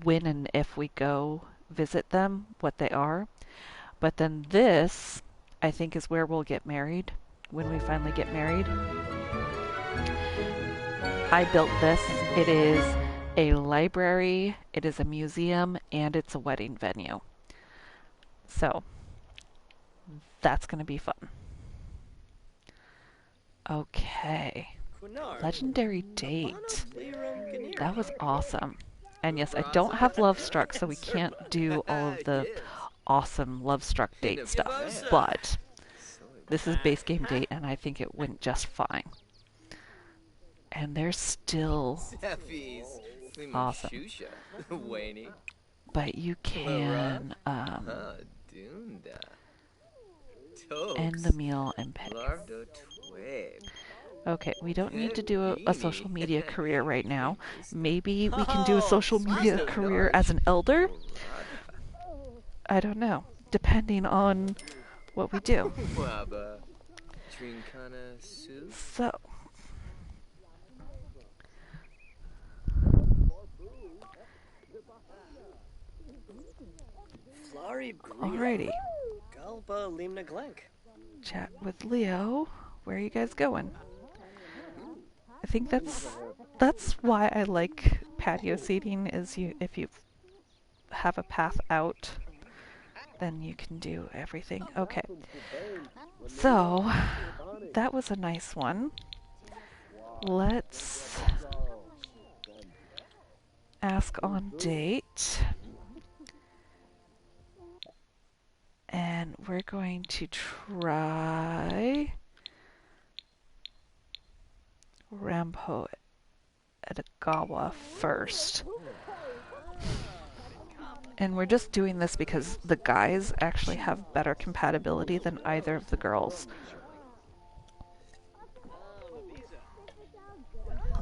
when and if we go visit them, what they are. But then this, I think, is where we'll get married, when we finally get married. I built this. It is a library, it is a museum, and it's a wedding venue. So, that's going to be fun. Okay. Legendary date. That was awesome. And yes, I don't have Love Struck, so we can't do all of the awesome Love Struck date stuff. But this is base game date, and I think it went just fine. And they're still Steffies. awesome. Shusha. Wayne. But you can Dunda. end the meal and pay. Lardo Twib. Okay, we don't need to do a social media career right now. Maybe we can do a social media career as an elder? I don't know, depending on what we do. Waba. Trinkana soup. So, Flari Brio. alrighty. Galba Limna Glenk. Chat with Leo. Where are you guys going? I think that's why I like patio seating is if you have a path out, then you can do everything. Okay. So, that was a nice one. Let's ask on date. And we're going to try Rampo Edagawa first. And we're just doing this because the guys actually have better compatibility than either of the girls.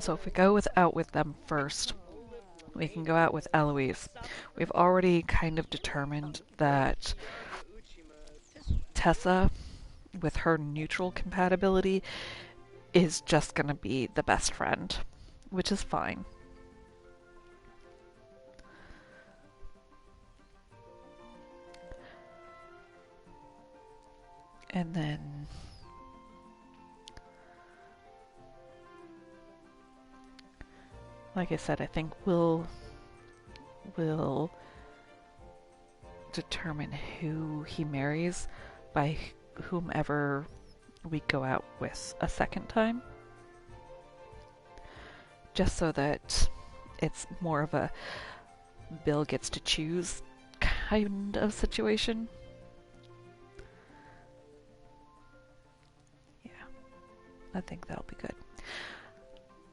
So if we go out with them first, we can go out with Eloise. We've already kind of determined that Tessa, with her neutral compatibility, is just going to be the best friend, which is fine. And then like I said, I think we'll determine who he marries by whomever we go out with a second time. Just so that it's more of a Bill gets to choose kind of situation. Yeah, I think that'll be good.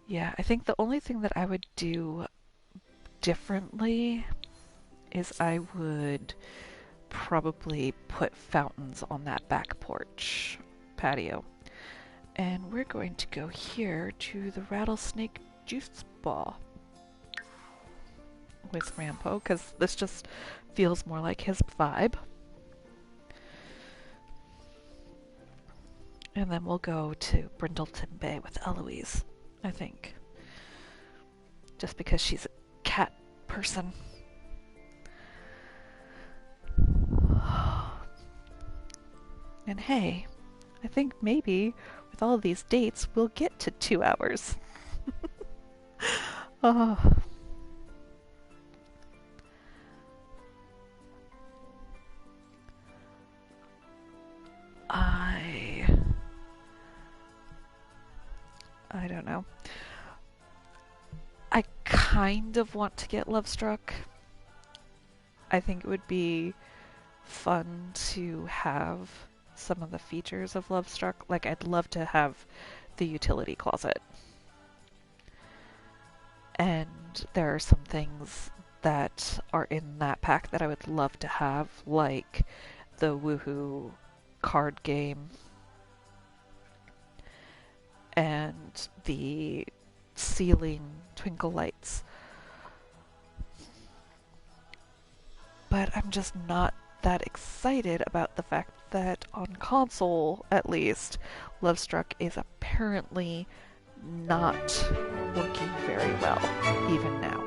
Yeah, I think the only thing that I would do differently is I would probably put fountains on that back porch patio. And we're going to go here to the Rattlesnake Juice Bar with Rampo, because this just feels more like his vibe. And then we'll go to Brindleton Bay with Eloise, I think. Just because she's a cat person. And hey, I think maybe with all of these dates, we'll get to 2 hours. Oh. I don't know. I kind of want to get Lovestruck. I think it would be fun to have some of the features of Lovestruck. Like, I'd love to have the utility closet. And there are some things that are in that pack that I would love to have, like the Woohoo card game and the ceiling twinkle lights. But I'm just not that excited about the fact that on console, at least, Lovestruck is apparently not working very well, even now.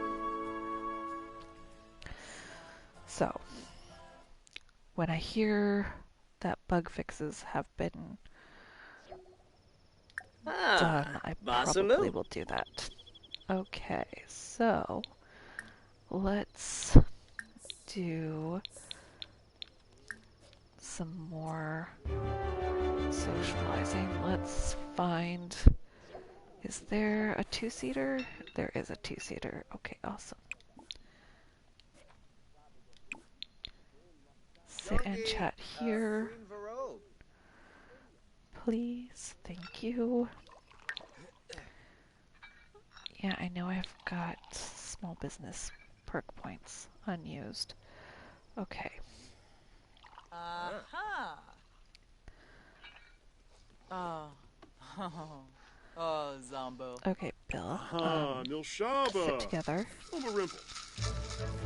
So, when I hear that bug fixes have been done, I probably will do that. Okay, so let's do some more socializing. Let's find... Is there a 2-seater? There is a 2-seater. Okay, awesome. Sit and chat here. Please. Thank you. Yeah, I know I've got small business perk points unused. Okay. Aha. Oh. Oh, Zombo. Okay, Bill. Ah, Sit Nilshaba. together. Omarimple.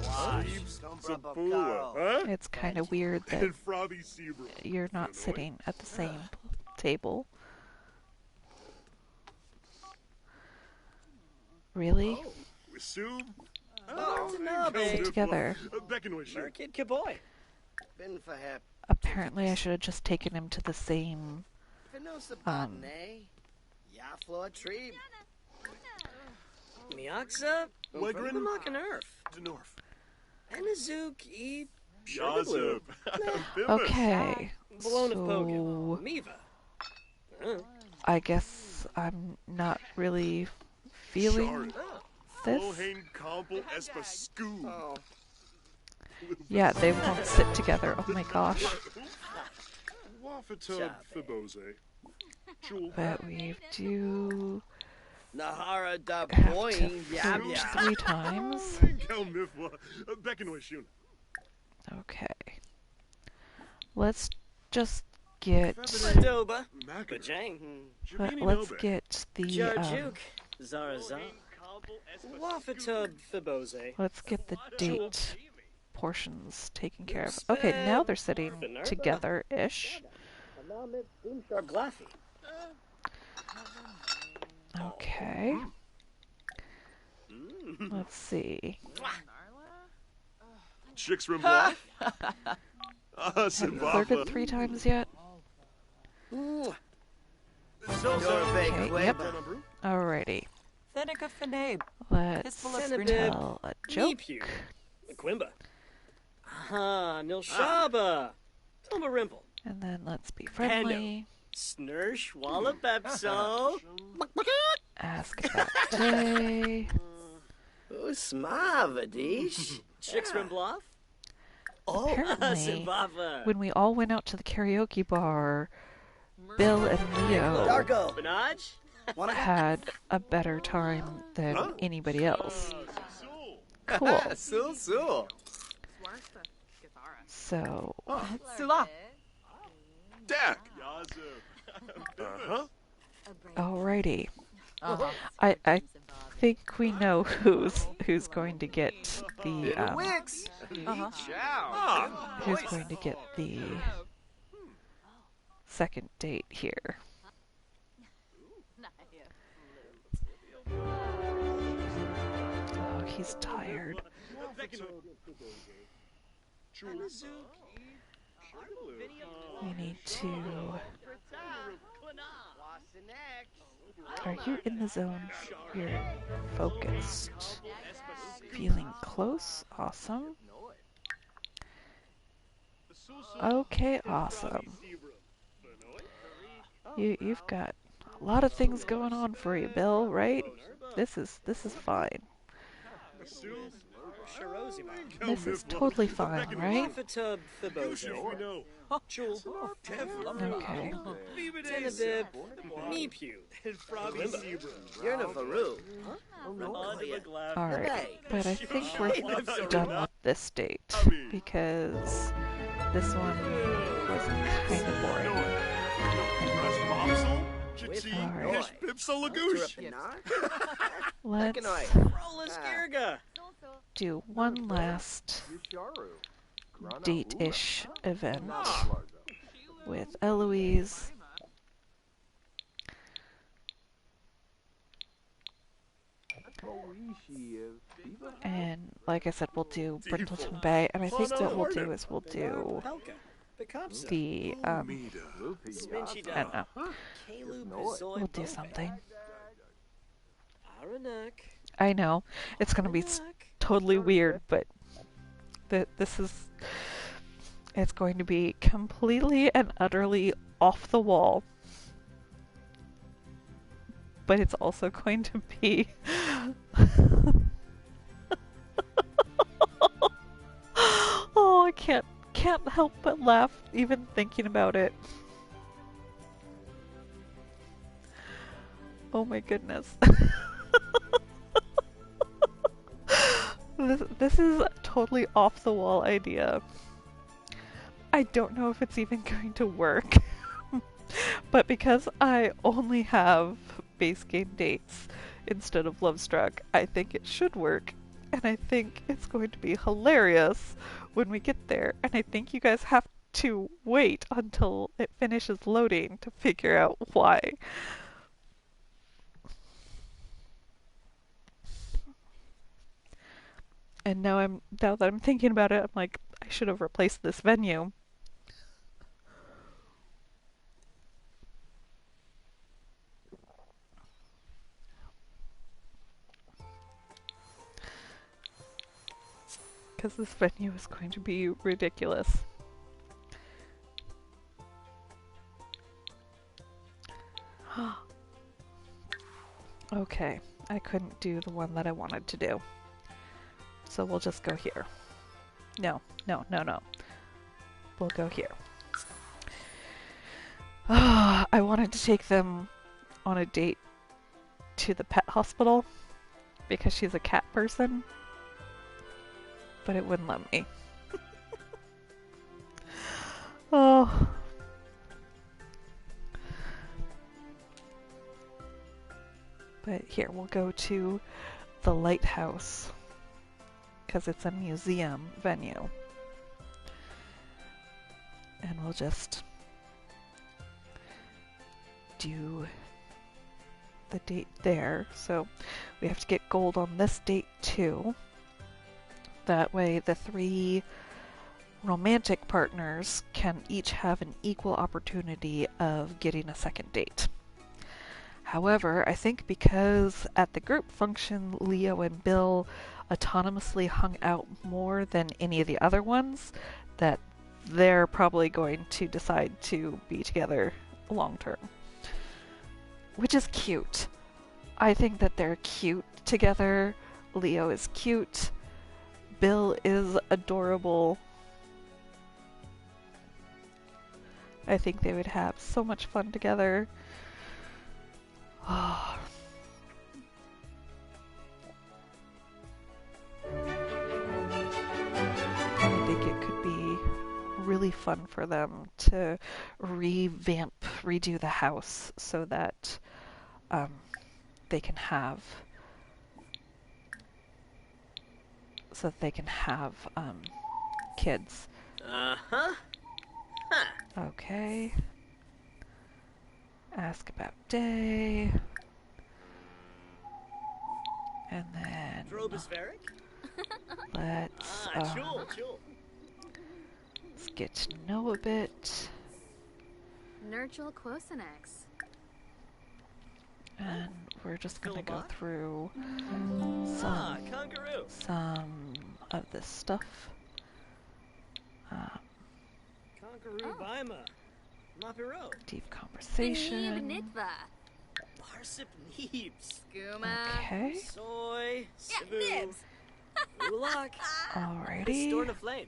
Sombra Sabua, Bocaro. huh? It's kind of weird that And Frothy Sebra. you're not sitting at the same table. Really? Wisub. Tanabe. Together. Beckanoish. Merkid Kaboy. Bin for hep. Apparently I should have just taken him to the same... Finosa Botane. Yaflo Tree. Miaxa. Wegrin. Makan Earth. Denorf. Enazook E. Yazub. Okay, Balone of so Pogan. Miva. I guess I'm not really feeling this. Lohane Compel Espascoon. Oh. Yeah, they won't sit together. Oh my gosh. Wafatub Fibose. Jewel. But we do Nahara da have Boy. to Yab vote yab. 3 times. Kelmifwa. Beckanoishuna. Okay. Let's just get... Doba. Maka. Bajang. Let's get the... Jarjuk. Zarazan. Wafatub Fibose. let's get the date portions taken care of. Okay, now they're sitting together-ish. Glaffy. Okay. Let's see. Chicks Rimbois. Have you flirted 3 times yet? Okay, yep. Alrighty. Thenica Fenabe. Let's Fistful of tell a joke. Meepew. Quimba. Aha, Nilshaba. Tomba Rimple. And then let's be friendly. Snursh Wallapepso. Ask about day. Usmavadish. Chicks Rimbloff. Apparently, Zimbabwe. when we all went out to the karaoke bar, Bill and Leo Darko. Benaj. had a better time than anybody else. Cool. Sul. So, Sula. Dak. Yazub. Uh-huh. alrighty. I think we know who's going to get the Wix. Ciao. who's going to get the second date here. Oh, he's tired. We need to... Are you in the zone? You're focused. Feeling close? Awesome. Okay, awesome. You've got a lot of things going on for you, Bill, right? This is fine. This is totally fine, right? Wafatub Fibose. Jewel. Okay. Tenabib. Meepew. Quimba. You're in a Varu. Alright, but I think we're done with this date because this one was kind of boring. Alright, let's Rolla Skirga. do one last date-ish event with Eloise. And like I said, we'll do Brindleton Bay, and I think what we'll do is we'll do Pelka. Picapsa. the, Sminchy I don't know, Kalu Pizoi. we'll do something. Aranak. I know, it's gonna be totally weird, but this is, it's going to be completely and utterly off the wall. But it's also going to be oh, I can't help but laugh even thinking about it. Oh my goodness. This is a totally off the wall idea. I don't know if it's even going to work. But because I only have base game dates instead of Lovestruck, I think it should work. And I think it's going to be hilarious when we get there. And I think you guys have to wait until it finishes loading to figure out why. And now that I'm thinking about it, I'm like, I should have replaced this venue. Because this venue is going to be ridiculous. Okay, I couldn't do the one that I wanted to do. So we'll just go here. No. We'll go here. I wanted to take them on a date to the pet hospital because she's a cat person, but it wouldn't let me. Oh. But here, we'll go to the lighthouse because it's a museum venue. And we'll just do the date there. So we have to get gold on this date too. That way the 3 romantic partners can each have an equal opportunity of getting a second date. However, I think because at the group function, Leo and Bill autonomously hung out more than any of the other ones, that they're probably going to decide to be together long term. Which is cute. I think that they're cute together. Leo is cute. Bill is adorable. I think they would have so much fun together. I think it could be really fun for them to redo the house so that they can have kids. Uh-huh. Okay. Ask about day. And then Drobospheric? let's Chul. let's get to know a bit. Nurtural Quosinex. And we're just gonna go Philibot? through Kangaroo. some of this stuff. Kangaroo Bima. Mapiro. Deep Nib conversation. Nitva. Parsip Neebs. Skooma. Okay. Soy. Yeah, Cebu. Nibs. Ulak. Alrighty. Storm of Flame.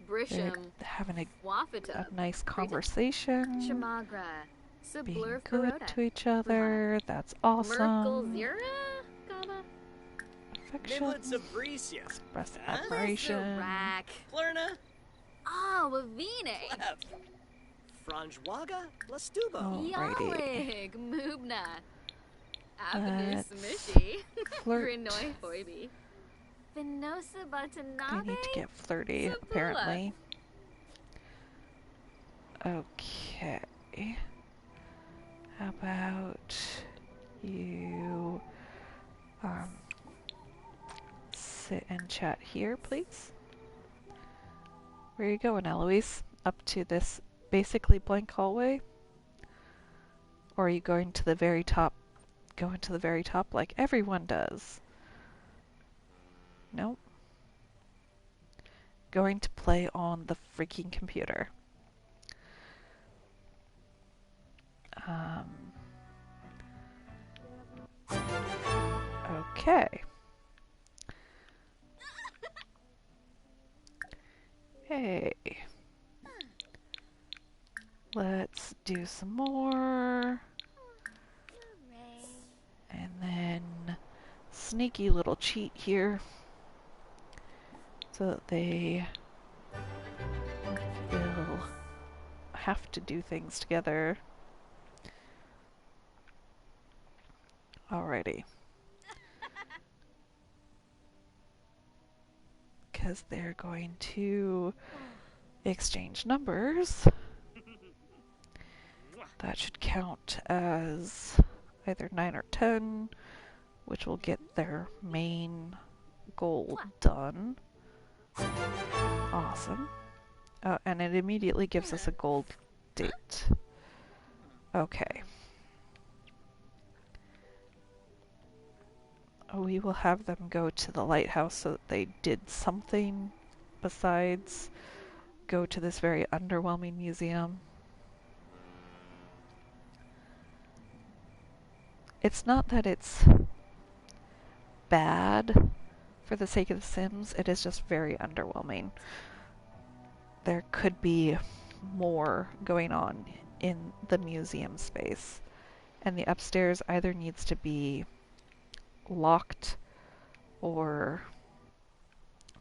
They're Brisham. having a Wafita. nice conversation. Shamagra. Being Sublur good Ferota. to each other. That's Merkle awesome. Zira? Gaba. Affection. Niblets of Breesia. Express Huh? admiration. Rack. Plurna. Oh, Wavine. Lev. Franjwaga. Lastubo. Alrighty. Yalig. Moobna. Avenus Let's Mishi. flirt. Grinoy Foibi. Venosa I Batanabe. need to get flirty, Sabula. apparently. Okay. How about you sit and chat here, please? Where are you going, Eloise? Up to this basically blank hallway? Or are you going to the very top? Going to the very top like everyone does? Nope. Going to play on the freaking computer. Okay. Hey. Let's do some more. And then sneaky little cheat here so that they will have to do things together. Alrighty. Because they're going to exchange numbers. That should count as either 9 or 10, which will get their main goal done. Awesome. And it immediately gives us a gold date. Okay. We will have them go to the lighthouse so that they did something besides go to this very underwhelming museum. It's not that it's bad for the sake of The Sims, it is just very underwhelming. There could be more going on in the museum space, and the upstairs either needs to be locked or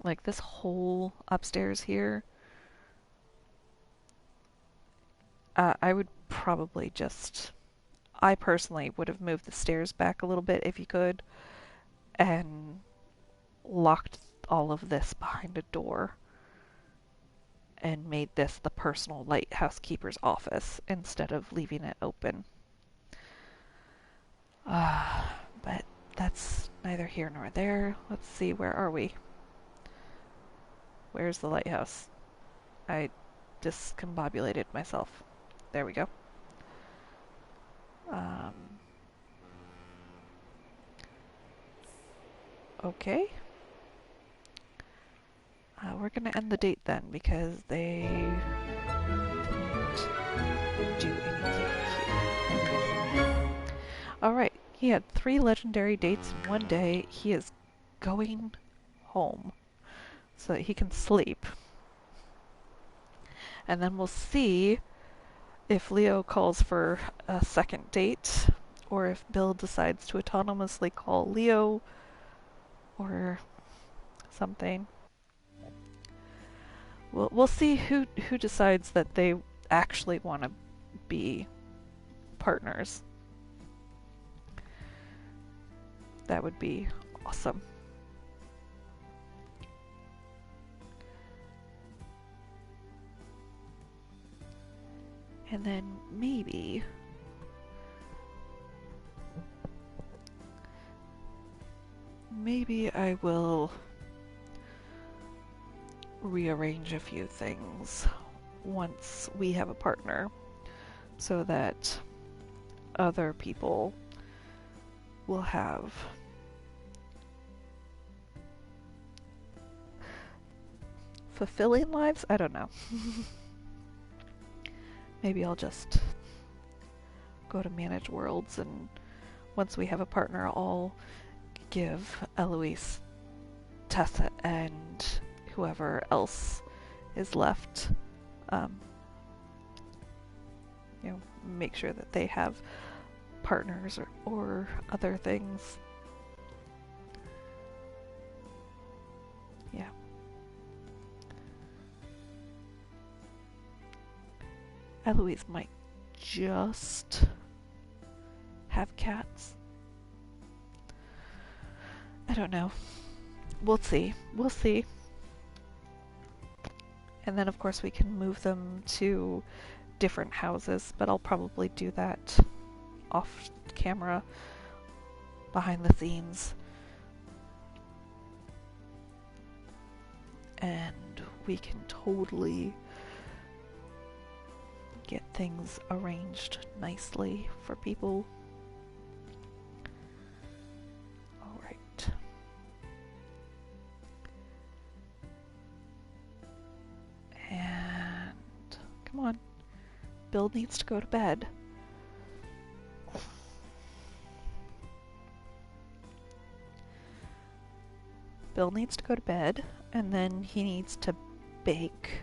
like this whole upstairs here. I would probably just, I personally would have moved the stairs back a little bit if you could and locked all of this behind a door and made this the personal lighthouse keeper's office instead of leaving it open. But that's neither here nor there. Let's see, where are we? Where's the lighthouse? I discombobulated myself. There we go. Okay. We're gonna end the date then because they didn't do anything here. Okay. Alright, he had 3 legendary dates in one day. He is going home so that he can sleep. And then we'll see if Leo calls for a second date, or if Bill decides to autonomously call Leo, or something. We'll see who decides that they actually want to be partners. That would be awesome. And then maybe I will rearrange a few things once we have a partner so that other people will have fulfilling lives? I don't know. Maybe I'll just go to Manage Worlds, and once we have a partner, I'll give Eloise, Tessa, and whoever else is left, make sure that they have partners or other things. Yeah. Eloise might just have cats. I don't know. We'll see. We'll see. And then, of course, we can move them to different houses, but I'll probably do that off camera, behind the scenes. And we can totally get things arranged nicely for people. Alright. And come on. Bill needs to go to bed. Bill needs to go to bed, and then he needs to bake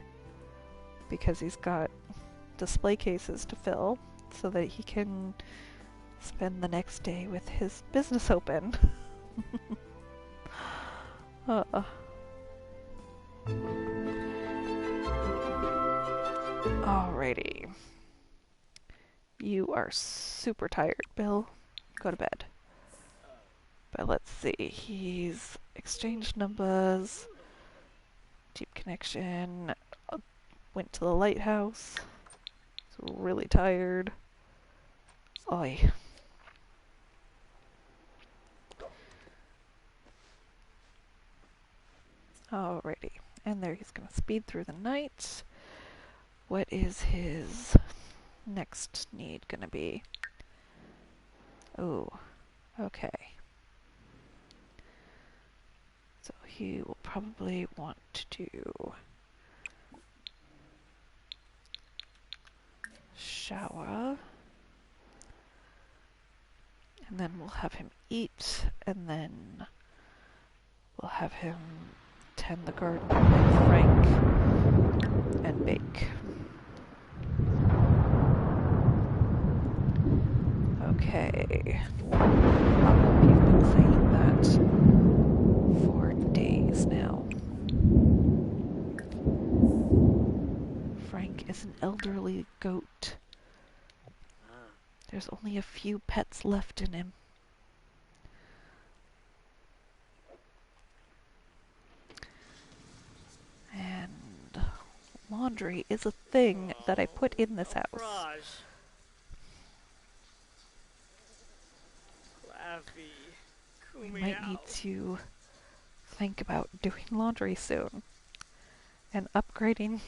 because he's got display cases to fill so that he can spend the next day with his business open. Uh. Alrighty. You are super tired, Bill. Go to bed. But let's see. He's exchanged numbers. Deep connection. Went to the lighthouse. He's really tired. Oi. Alrighty. And there he's gonna speed through the night. What is his next need gonna be? Oh, okay. So he will probably want to do shower. And then we'll have him eat, and then we'll have him tend the garden with Frank and bake. Okay. You've been saying that for days now. Frank is an elderly goat. There's only a few pets left in him. And laundry is a thing that I put in this house. Raj. Claffy. We might need to think about doing laundry soon. And upgrading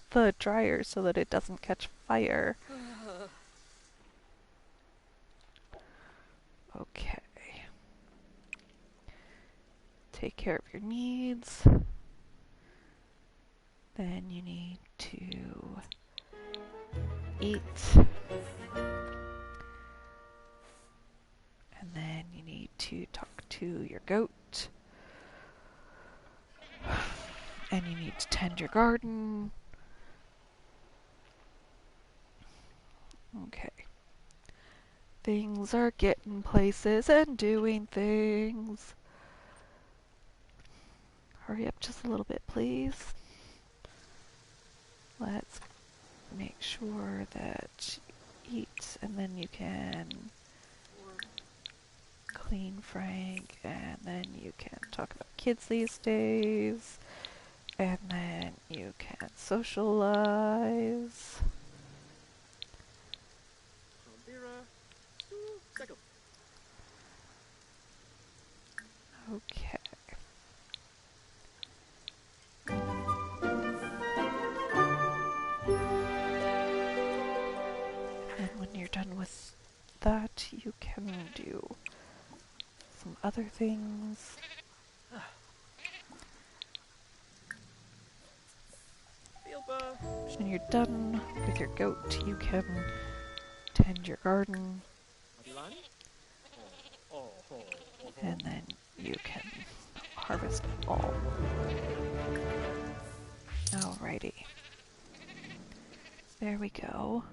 the dryer so that it doesn't catch fire. Okay. Take care of your needs. Then you need to eat. And then you need to talk to your goat. And you need to tend your garden. Okay. Things are getting places and doing things. Hurry up just a little bit, please. Let's make sure that you eat, and then you can clean Frank, and then you can talk about kids these days, and then you can socialize. Okay. And when you're done with that, you can do some other things. When you're done with your goat, you can tend your garden. And then you can harvest it all. Alrighty. There we go.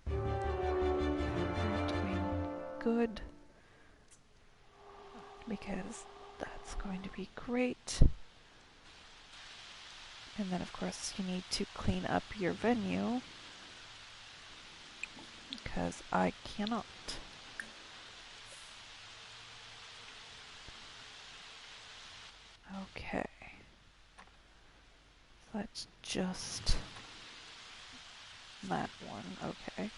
We're doing good. Because that's going to be great. And then of course you need to clean up your venue. Because I cannot. Okay. That's just that one. Okay.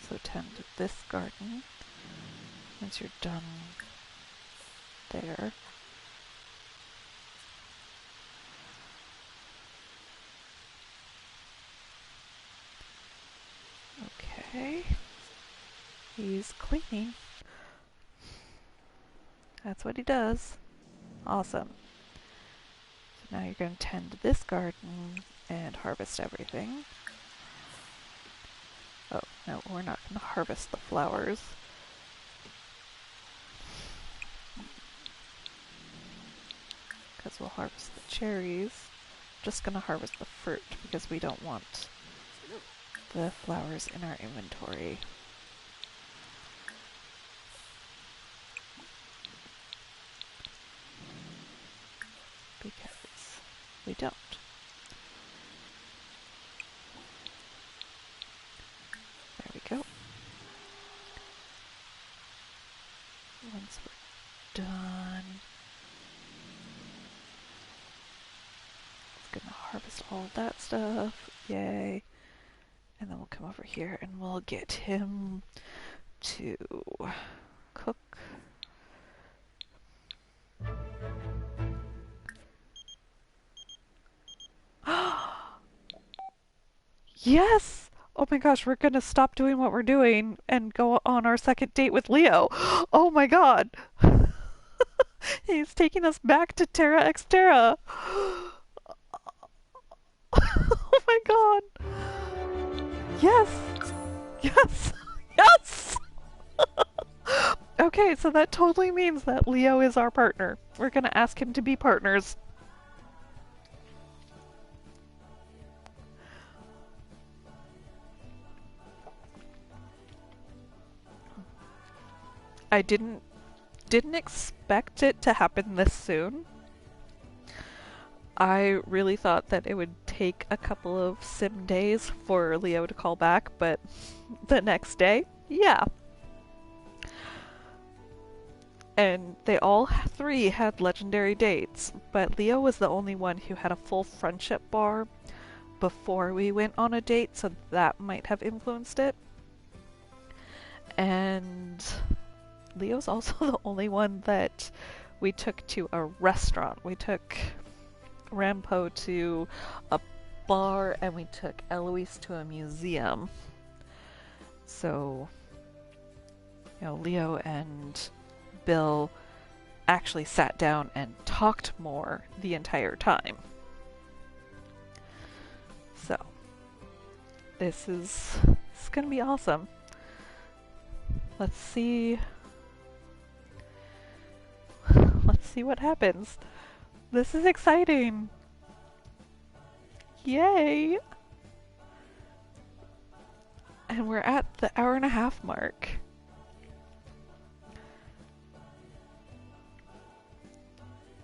So tend to this garden. Once you're done there. Okay. He's cleaning. That's what he does. Awesome. So now you're going to tend to this garden and harvest everything. Oh, no, we're not going to harvest the flowers. Because we'll harvest the cherries. Just going to harvest the fruit because we don't want the flowers in our inventory. they don't. There we go. Once we're done, it's gonna harvest all of that stuff. Yay. And then we'll come over here and we'll get him to cook. Yes! Oh my gosh, we're gonna stop doing what we're doing and go on our second date with Leo. Oh my god! He's taking us back to Terra X Terra. Oh my god! Yes! Yes! Yes! Okay, so that totally means that Leo is our partner. We're gonna ask him to be partners. I didn't expect it to happen this soon. I really thought that it would take a couple of sim days for Leo to call back, but the next day, yeah. And they all three had legendary dates, but Leo was the only one who had a full friendship bar before we went on a date, so that might have influenced it. And Leo's also the only one that we took to a restaurant. We took Rampo to a bar and we took Eloise to a museum. So, you know, Leo and Bill actually sat down and talked more the entire time. So, this is gonna be awesome. Let's see what happens. This is exciting. Yay! And we're at the hour-and-a-half mark.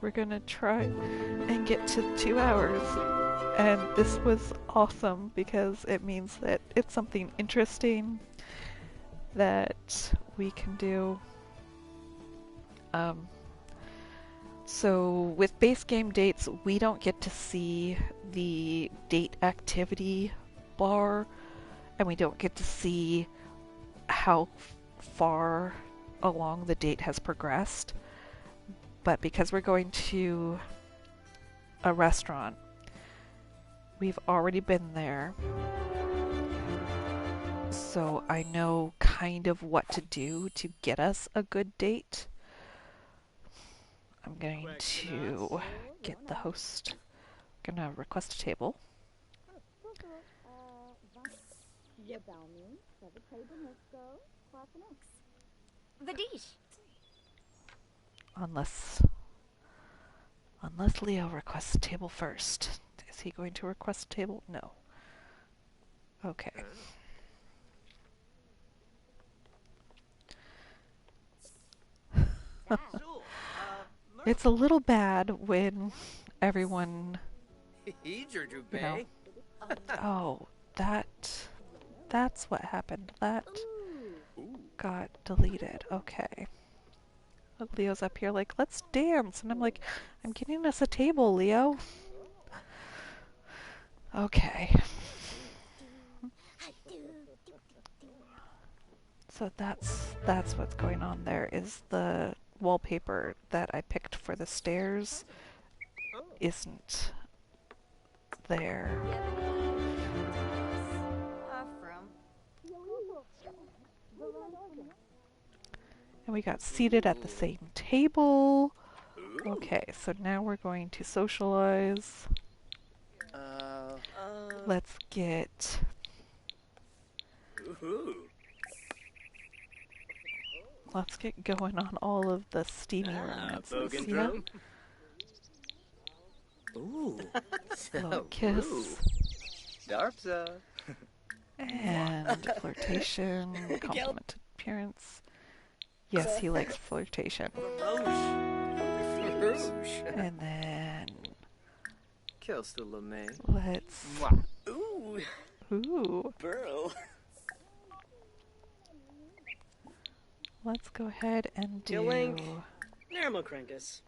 We're gonna try and get to 2 hours. And this was awesome because it means that it's something interesting that we can do. So with base game dates, we don't get to see the date activity bar, and we don't get to see how far along the date has progressed. But because we're going to a restaurant, we've already been there, so I know kind of what to do to get us a good date. I'm going to get the host. I'm gonna request a table. Vadish. Unless Leo requests a table first. Is he going to request a table? No. Okay. It's a little bad when everyone, you know, oh, that's what happened. That got deleted. Okay. Look, Leo's up here like, let's dance. And I'm like, I'm getting us a table, Leo. Okay. So that's what's going on there, is the wallpaper that I picked for the stairs isn't there. And we got seated at the same table. Okay, so now we're going to socialize. Let's get... Let's get going on all of the steamy romances, yeah? Ooh. Little kiss. Darpsa. And flirtation, compliment appearance. Yes, he likes flirtation. And then Kelsalame. let's... Ooh, Ooh. burl. Let's go ahead and do... Gilling. Nermokrankus.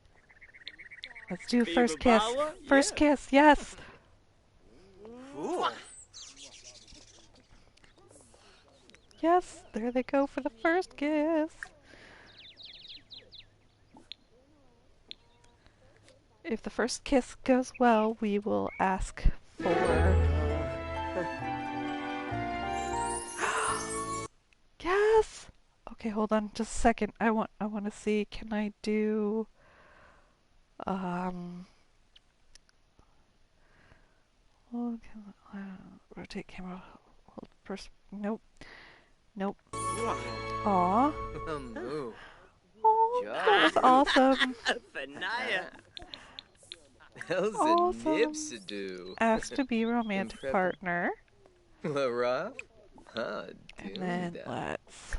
Let's do first kiss. Bibabawa? First Yeah. kiss, yes! Ooh. Yes, there they go for the first kiss. If the first kiss goes well, we will ask for... Yes! Okay, hold on just a second. I want to see, can I do well, rotate camera, hold first. Nope. Nope. Aw. Moo. Oh, that was awesome. Fanaya. Hell's Awesome. a nibs to do. Asked to be romantic Impressive. partner. Lara? Huh, And then dude. let's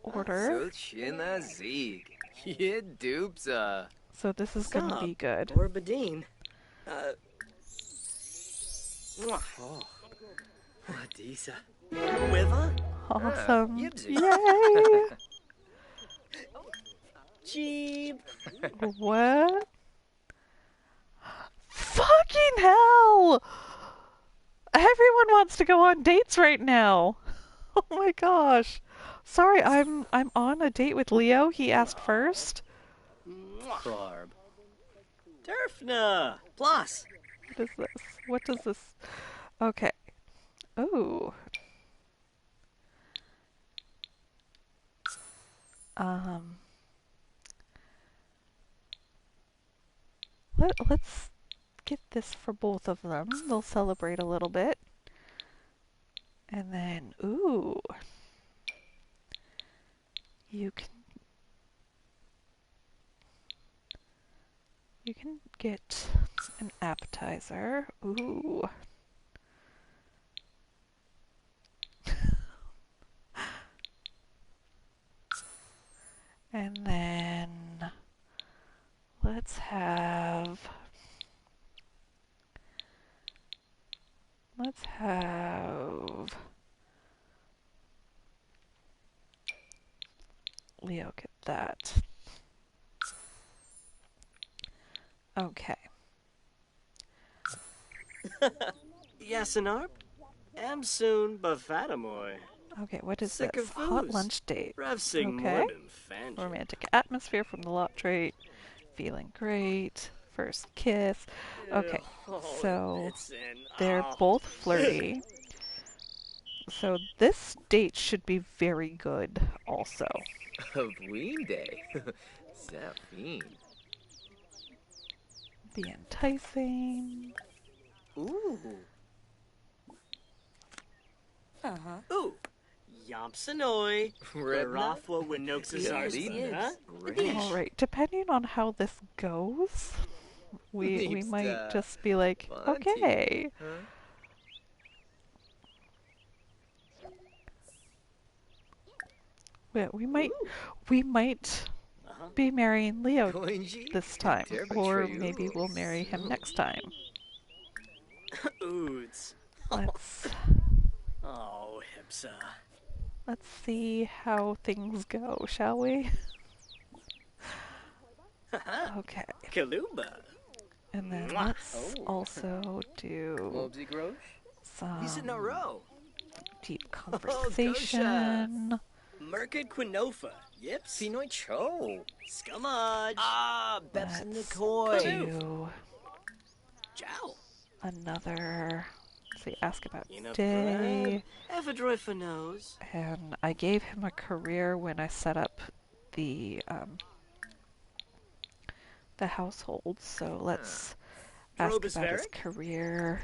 order. So china zig. Yeah, doopsa. So this is gonna Sup? be good. Or Badine. Oh. Wadisa. Wiva? Awesome. Yibsy. Yay! Jeeb. What? Fucking hell! Everyone wants to go on dates right now. Oh my gosh. Sorry, I'm on a date with Leo. He asked first. Barb. Turfna. Plus. What is this? What does this? Okay. Ooh. Let's get this for both of them. They'll celebrate a little bit. And then, ooh. You can get an appetizer. Ooh. And then let's have Leo get that. Okay. Yasinarp. Am soon bafatamoy. Okay, what is Sick this? of Hot booze. lunch date. Revsing Okay. Morden Fanch. Romantic atmosphere from the lot trait. Feeling great. First kiss. Okay, so they're both flirty. So this date should be very good also. Of Ween Day. Zafine. Be enticing. Ooh. Ooh. Yamsanoi. Redna? Rafwa Winoxasarsa. Huh? Ranch. Alright, depending on how this goes, we Needs might to just be like, fun tea. okay. Huh? We might be marrying Leo Koinji? this time, Dare or betray you. maybe we'll marry him next time. Oods. Let's Oh, Hipsa. see how things go, shall we? Okay, Kaluba. and then Mwah. let's also do Mobsy Grosh? He's in a some row. deep Gosha. conversation. Merkid Quinofa. Yips. Pinoy Cho. Scumage. Ah, Beps and Let's Nicoy. do Jow. another. Let's see, ask about Enough day. Evadroy for nose. And I gave him a career when I set up the household. So let's ask about his Probospheric? career.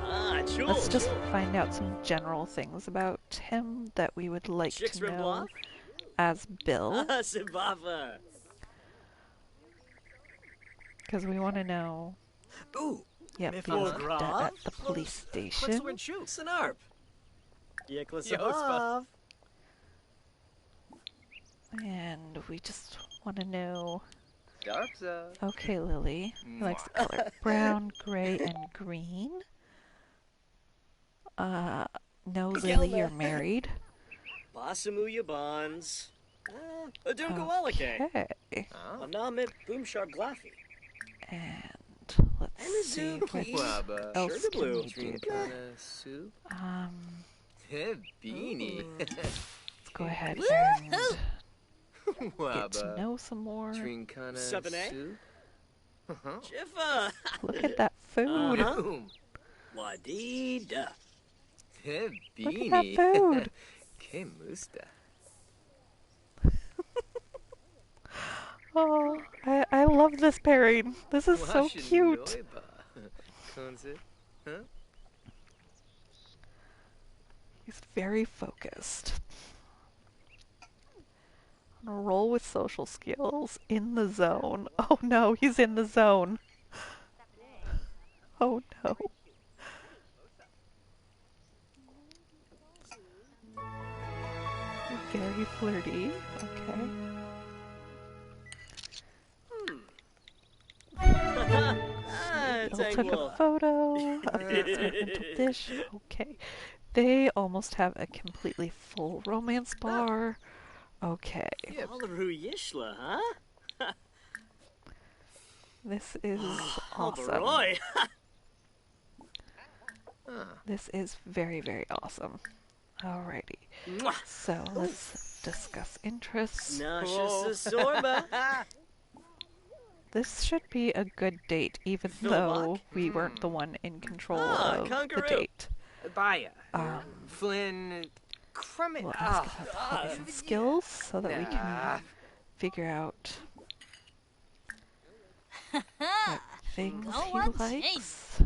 Ah, Chul. Let's just find out some general things about him that we would like Chicks to know Rimloff? as Bill, Ah, Sibava. because we want to know. Ooh. Yep, Miff Bill's Old dead Rob? at the police station. Shoot. Sanarp. Yekla Yo, Sabav. And we just want to know Darpza. Okay, Lily. He likes the color brown, gray, and green. No, Lily, you're married. Basamuya Bonds. Adunkalake. Okay. Anamit Boomsharp Glaffy. And let's see Amizuki. what Wabba. else Sugar can Blue. we do. Trinkana soup. Beanie. Let's go ahead and get to Wabba. know some more. Trinkana Seven, eh? soup. Jiffa. Look at that food. Boom. Wadida. Look at that Beanie. food. Que musta. Oh, I love this pairing. This is so cute. Washinoiba. Konze. Huh? He's very focused. On a roll with social skills. In the zone. Oh no, he's in the zone. Oh no. Very flirty. Okay. He'll took a Tangwell. photo of the experimental dish. Okay. They almost have a completely full romance bar. Okay. Alaru Yishla, huh? This is awesome. Alvaroy. This is very, very awesome. Alrighty. Mwah. So let's discuss interests. Nasha Sorba. This should be a good date, even though we weren't the one in control of the Kangaroo. date. Baya. Flynn. Crummet. We'll ask about hobbies and skills so that we can figure out what things he likes.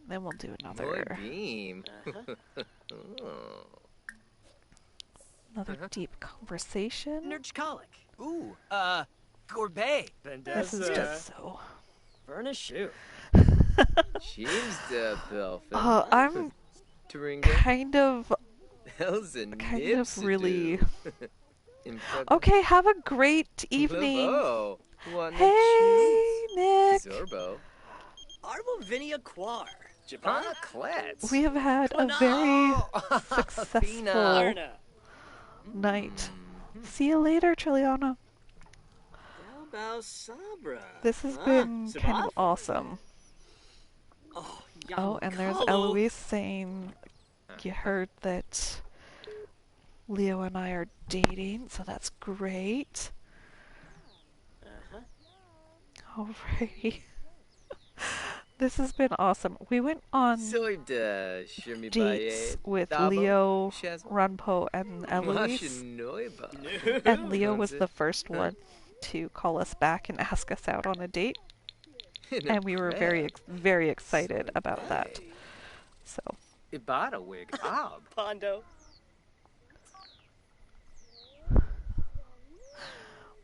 Then we'll do Boy another beam. deep conversation. Nerchkalik. Ooh, Gorbet. This is just so. Furnace shoe. James the Belfin. I'm Turinga. kind of Elsa really. Impreg- Okay, have a great evening. Lobo. Wanna Hey, Nick. choose? Zorbo. Arbovinia Quar. Ah, Japana. Klets. We have had a very successful Fina. Arna. night. See you later, Triliana. Bao Sabra. This has been kind of Sabaf? awesome. Oh, and there's Yamakalu. Eloise saying you heard that Leo and I are dating, so that's great. Alrighty. This has been awesome. We went on Soida. Shirmi dates Baye. with Dabo. Leo, Shaz- Runpo, and Eloise. Mashinoiba. And Leo was Konze. the first one to call us back and ask us out on a date. And we were very excited about that. So, Ibata wig. Ob. Pondo.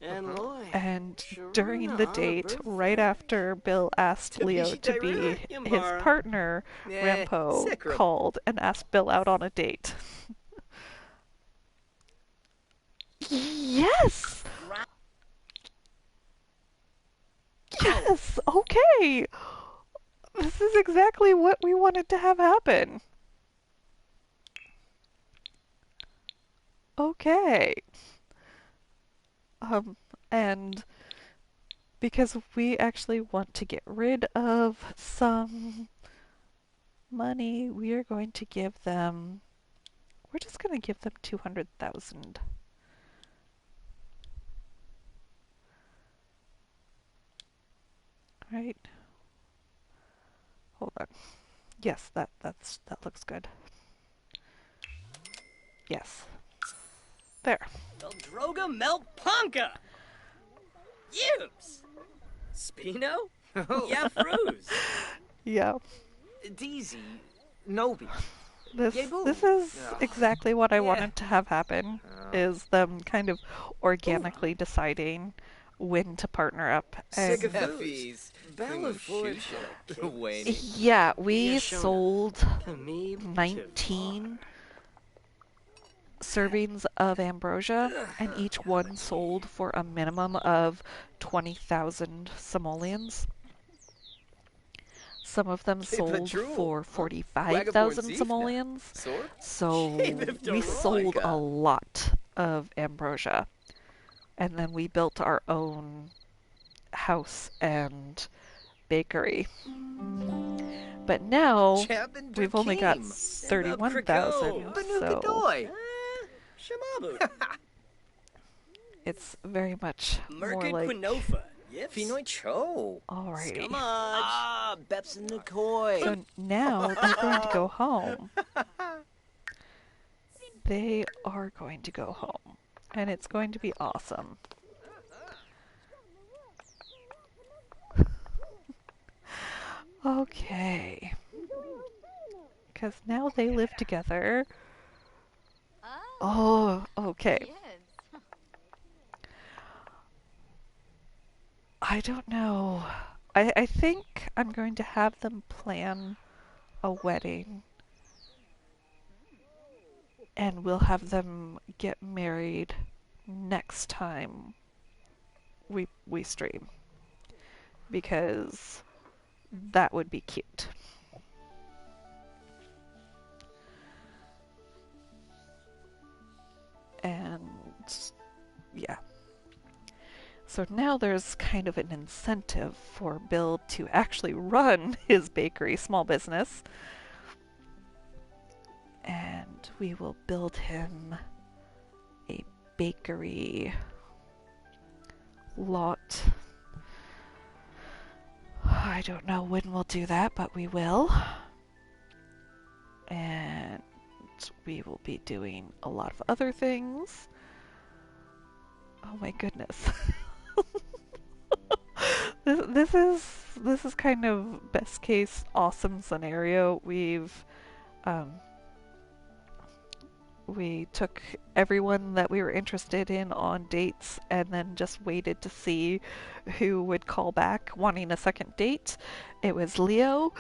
And Loy. and during the date, right after Bill asked Leo to be his partner, Rampo Secret. called and asked Bill out on a date. Yes! Yes! Okay! This is exactly what we wanted to have happen. Okay. And because we actually want to get rid of some money, we are going to give them, we're just going to give them 200,000. Right? Hold on. Yes, that looks good. Yes. There. Droga Melponka. Yubes. Spino. Yafruz. Yeah. Deezy. Nobi. This Yay-boo. is Yeah. exactly what I Yeah. wanted to have happen, is them kind of organically deciding when to partner up. And Effie's. Bellaford. Wayne. yeah, we Yeah, Shona. sold Kamib. 19 servings of ambrosia, and each one sold for a minimum of 20,000 simoleons. Some of them sold for 45,000 simoleons. So we sold a lot of ambrosia. And then we built our own house and bakery. But now we've only got 31,000, so Shamabu. it's very much more Merkin like... Quinofa. Yips. Finoi Cho. Alrighty. Ah, Beps and Nikoi. So now they're going to go home. They are going to go home. And it's going to be awesome. Okay. Because now they live together. Oh, okay. Yes. I don't know. I think I'm going to have them plan a wedding. And we'll have them get married next time we stream. Because that would be cute. And yeah. So now there's kind of an incentive for Bill to actually run his bakery small business. And we will build him a bakery lot. I don't know when we'll do that, but we will. And we will be doing a lot of other things. Oh my goodness. This is kind of best case awesome scenario. We took everyone that we were interested in on dates and then just waited to see who would call back wanting a second date. It was Leo,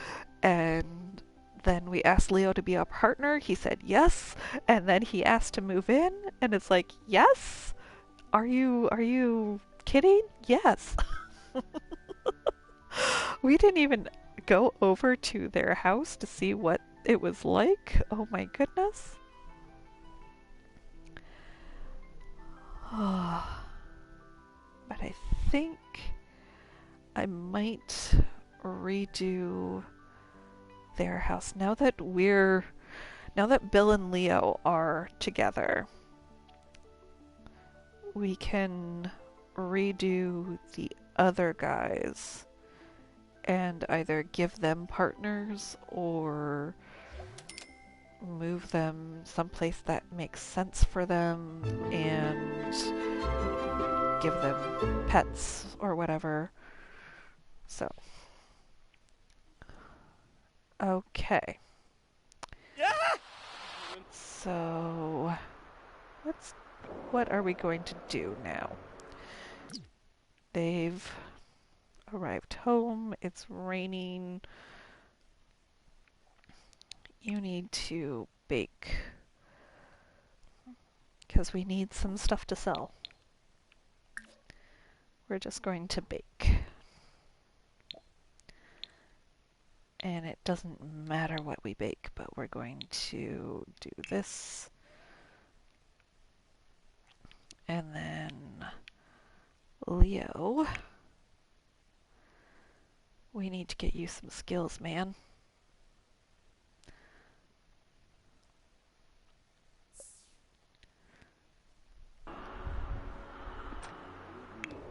and then we asked Leo to be our partner. He said yes, and then he asked to move in, and it's like, yes? Are you kidding? Yes. We didn't even go over to their house to see what it was like. Oh my goodness. But I think I might redo their house now that Bill and Leo are together. We can redo the other guys and either give them partners or move them someplace that makes sense for them and give them pets or whatever. So, okay. So, what are we going to do now? They've arrived home. It's raining. You need to bake because we need some stuff to sell. We're just going to bake. And it doesn't matter what we bake, but we're going to do this. And then Leo, we need to get you some skills, man.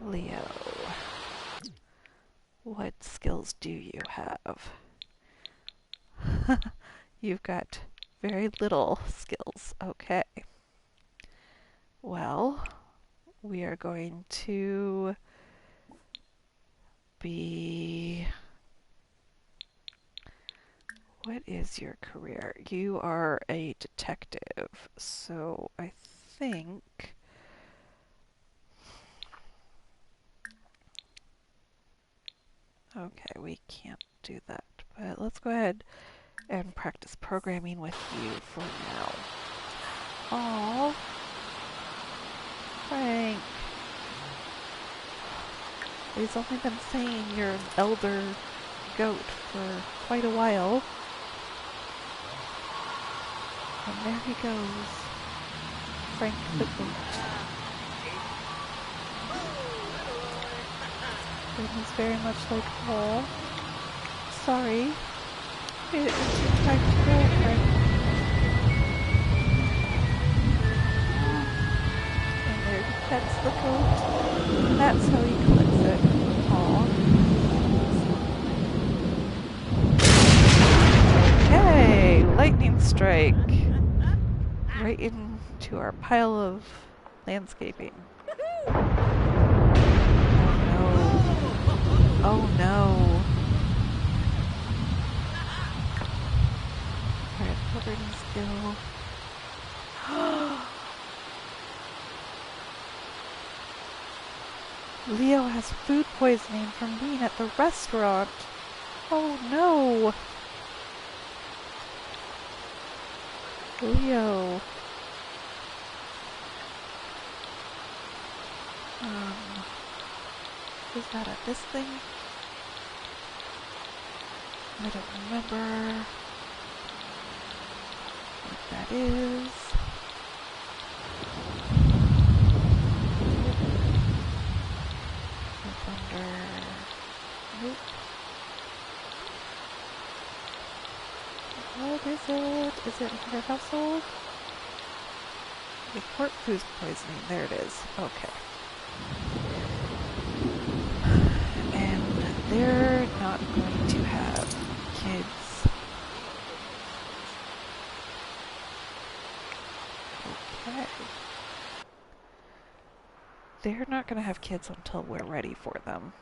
Leo, what skills do you have? You've got very little skills. Okay. Well, we are going to be... What is your career? You are a detective, so I think... Okay, we can't do that, but let's go ahead and practice programming with you for now. Oh, Frank. He's only been saying you're an elder goat for quite a while. And there he goes. Frank the goat. And he's very much like, oh, sorry. It's your time to go, Frank. And there he pets the goat. That's how he clicks it. Aw. Okay, lightning strike. Right into our pile of landscaping. Oh no. Alright, covering skill. Leo has food poisoning from being at the restaurant. Oh no. Leo. Is that at this thing? I don't remember what that is. It's under... Nope. What is it? Is it under household? Report food poisoning. There it is. Okay. And they're not going to have kids. Okay. They're not going to have kids until we're ready for them.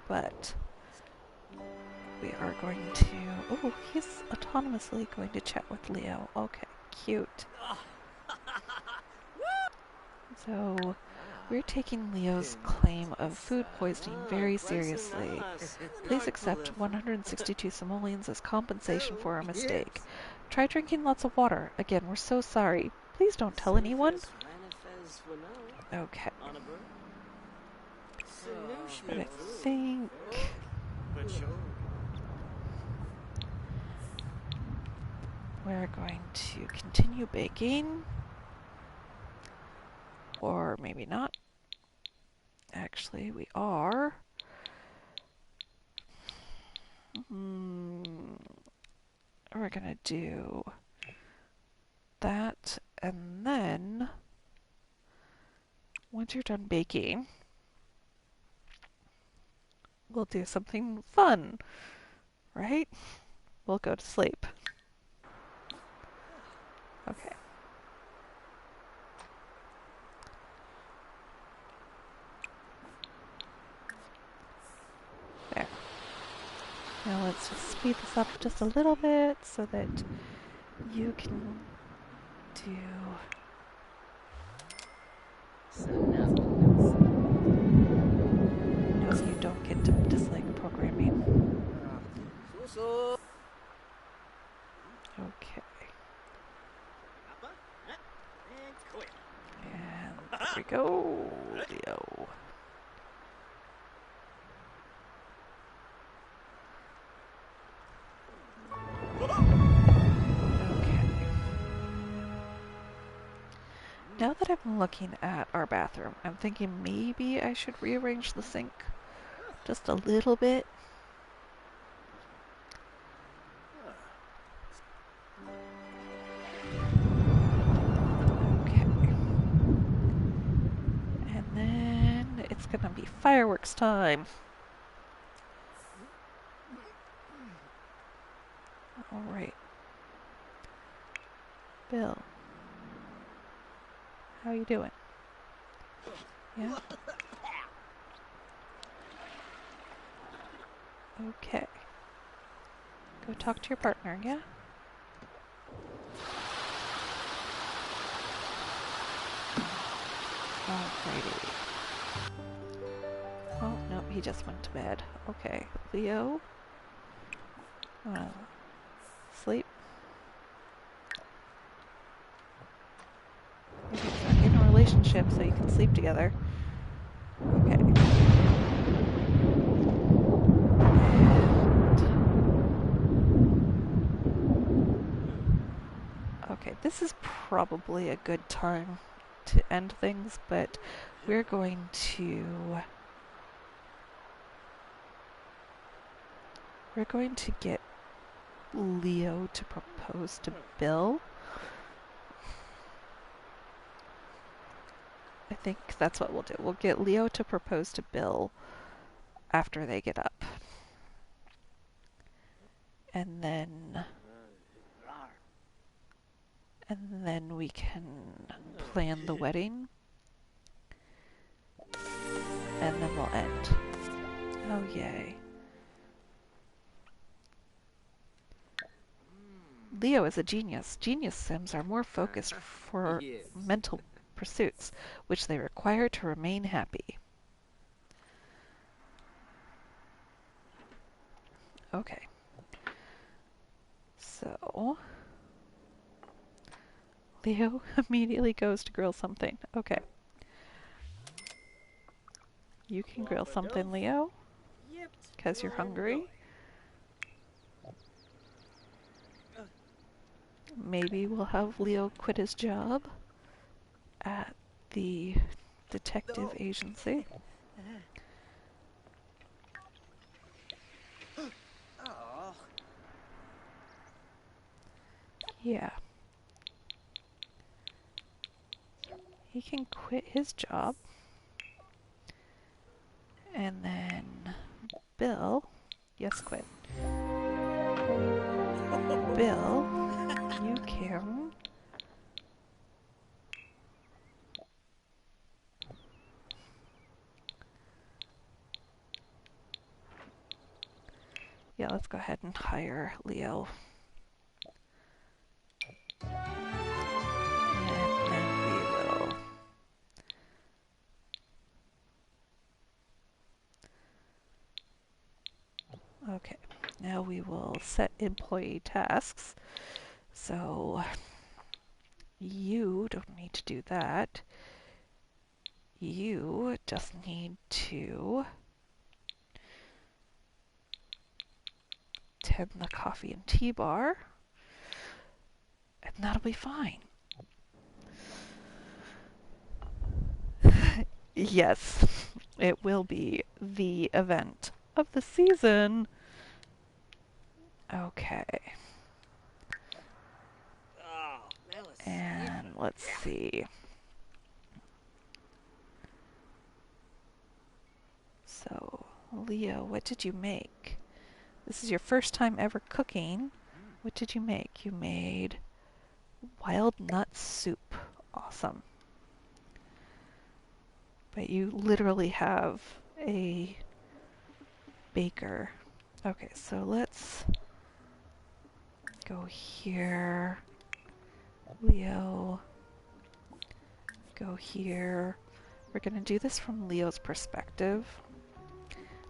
But we are going to... Oh, he's autonomously going to chat with Leo. Okay, cute. So, we're taking Leo's claim of food poisoning very seriously. Please accept 162 simoleons as compensation for our mistake. Try drinking lots of water. Again, we're so sorry. Please don't tell anyone. Okay. But I think... we're going to continue baking. Or maybe not. Actually, we are. We're gonna do that, and then once you're done baking, we'll do something fun, right? We'll go to sleep. Okay. There. Now let's just speed this up just a little bit so that you can do... No, you don't get to dislike programming. Okay. And there we go, Leo. Okay. Now that I'm looking at our bathroom, I'm thinking maybe I should rearrange the sink just a little bit. Okay. And then it's gonna be fireworks time. All right. Bill. How you doing? Yeah? Okay. Go talk to your partner, yeah? Alrighty. Oh, no, he just went to bed. Okay, Leo? Uh, sleep. Maybe it's not in a relationship, so you can sleep together. Okay. And okay, this is probably a good time to end things, but we're going to get Leo to propose to Bill. I think that's what we'll do. We'll get Leo to propose to Bill after they get up. And then we can plan the wedding. And then we'll end. Oh yay. Leo is a genius. Genius Sims are more focused for Yes. mental pursuits, which they require to remain happy. Okay. So, Leo immediately goes to grill something. Okay. You can grill something, Leo, Yep. because you're hungry. Maybe we'll have Leo quit his job at the detective agency. Oh. Yeah. He can quit his job. And then Bill, yes, quit. Bill, you can yeah, let's go ahead and hire Leo. And then we will okay, now we will set employee tasks. So you don't need to do that. You just need to tend the coffee and tea bar, and that'll be fine. Yes, it will be the event of the season. Okay. Oh, that was And let's see. So, Leo, what did you make? This is your first time ever cooking. What did you make? You made wild nut soup. Awesome. But you literally have a baker. Okay, so let's go here. Leo. Go here. We're going to do this from Leo's perspective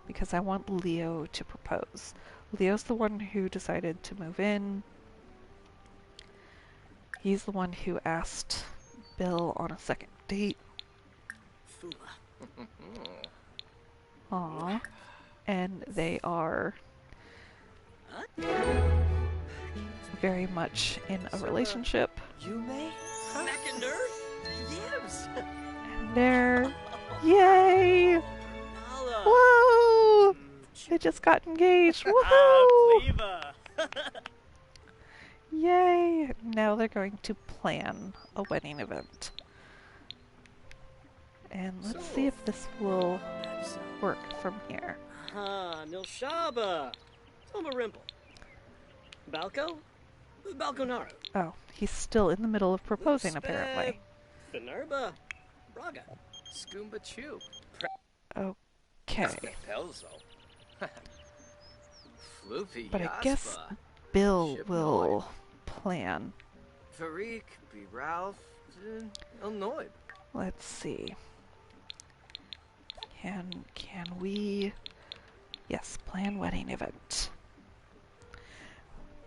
because I want Leo to propose. Leo's the one who decided to move in. He's the one who asked Bill on a second date. Fula. Aww. And they are very much in a relationship. Yume? Mackender? Yes. And they're... Yay! Nala. Whoa! They just got engaged. Woohoo! Cleva. Yay! Now they're going to plan a wedding event. And let's see if this will work from here. Nilshaba. Tomarimple. Balco? Balconaru. Oh, he's still in the middle of proposing, apparently. Finerba. Braga. Scoomba Chew. Okay. Pelzo. Floopy But I guess Yaspa. Bill Ship will plan. Farik, B. Ralph, Illinois. Let's see. Can we... Yes, plan wedding event.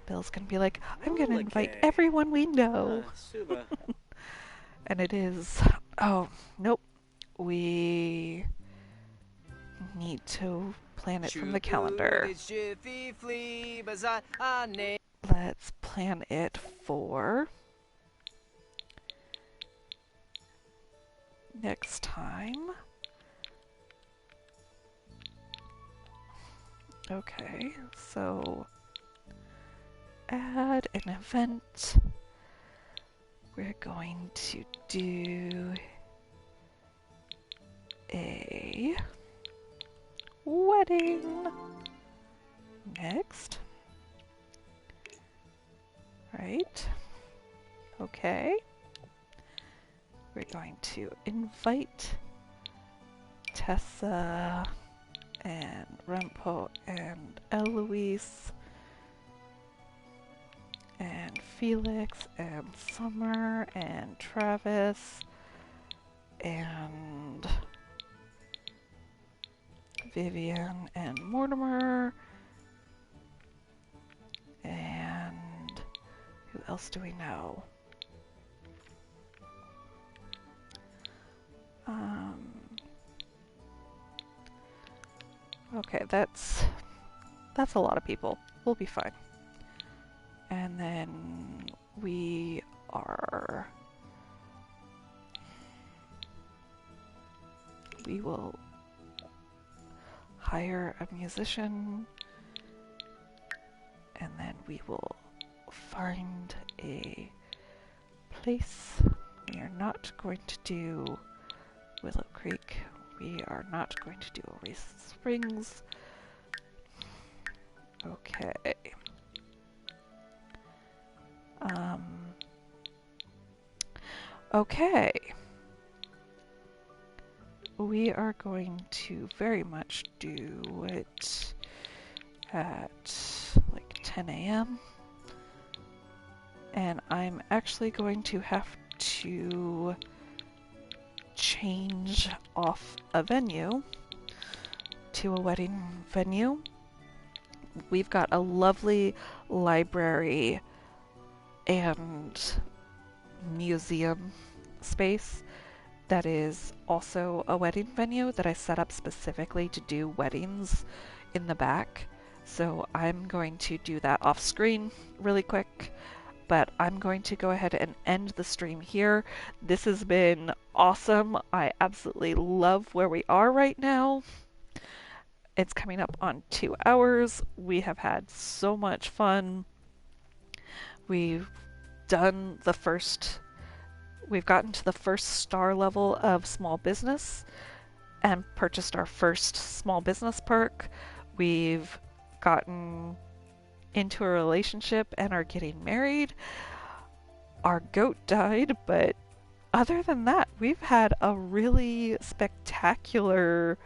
Bill's gonna be like, I'm gonna invite Okay. everyone we know. Suba. And it is, oh, nope. We need to plan it from the calendar. Let's plan it for next time. Okay, so add an event. We're going to do a wedding next. Right. Okay. We're going to invite Tessa and Rempo and Eloise and Felix and Summer and Travis and Vivian and Mortimer and who else do we know? Okay, that's a lot of people. We'll be fine. And then we will hire a musician, and then we will find a place. We are not going to do Willow Creek. We are not going to do Oasis Springs. Okay. Okay. We are going to very much do it at like 10 a.m. And I'm actually going to have to change off a venue to a wedding venue. We've got a lovely library and museum space that is also a wedding venue that I set up specifically to do weddings in the back. So I'm going to do that off screen really quick, but I'm going to go ahead and end the stream here. This has been awesome. I absolutely love where we are right now. It's coming up on 2 hours. We have had so much fun. We've gotten to the first star level of small business and purchased our first small business perk. We've gotten into a relationship and are getting married. Our goat died, but other than that, we've had a really spectacular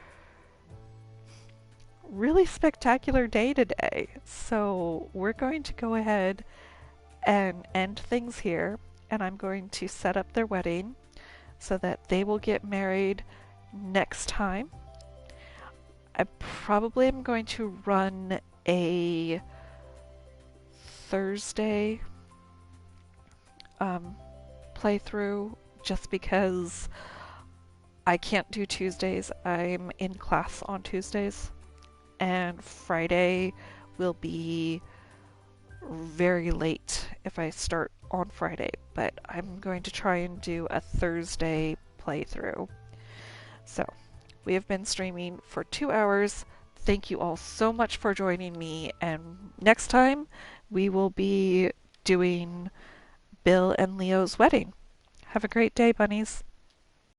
day today. So we're going to go ahead and end things here, and I'm going to set up their wedding so that they will get married next time. I probably am going to run a Thursday playthrough just because I can't do Tuesdays. I'm in class on Tuesdays, and Friday will be very late if I start on Friday, but I'm going to try and do a Thursday playthrough. So, we have been streaming for 2 hours. Thank you all so much for joining me, and next time we will be doing Bill and Leo's wedding. Have a great day, bunnies.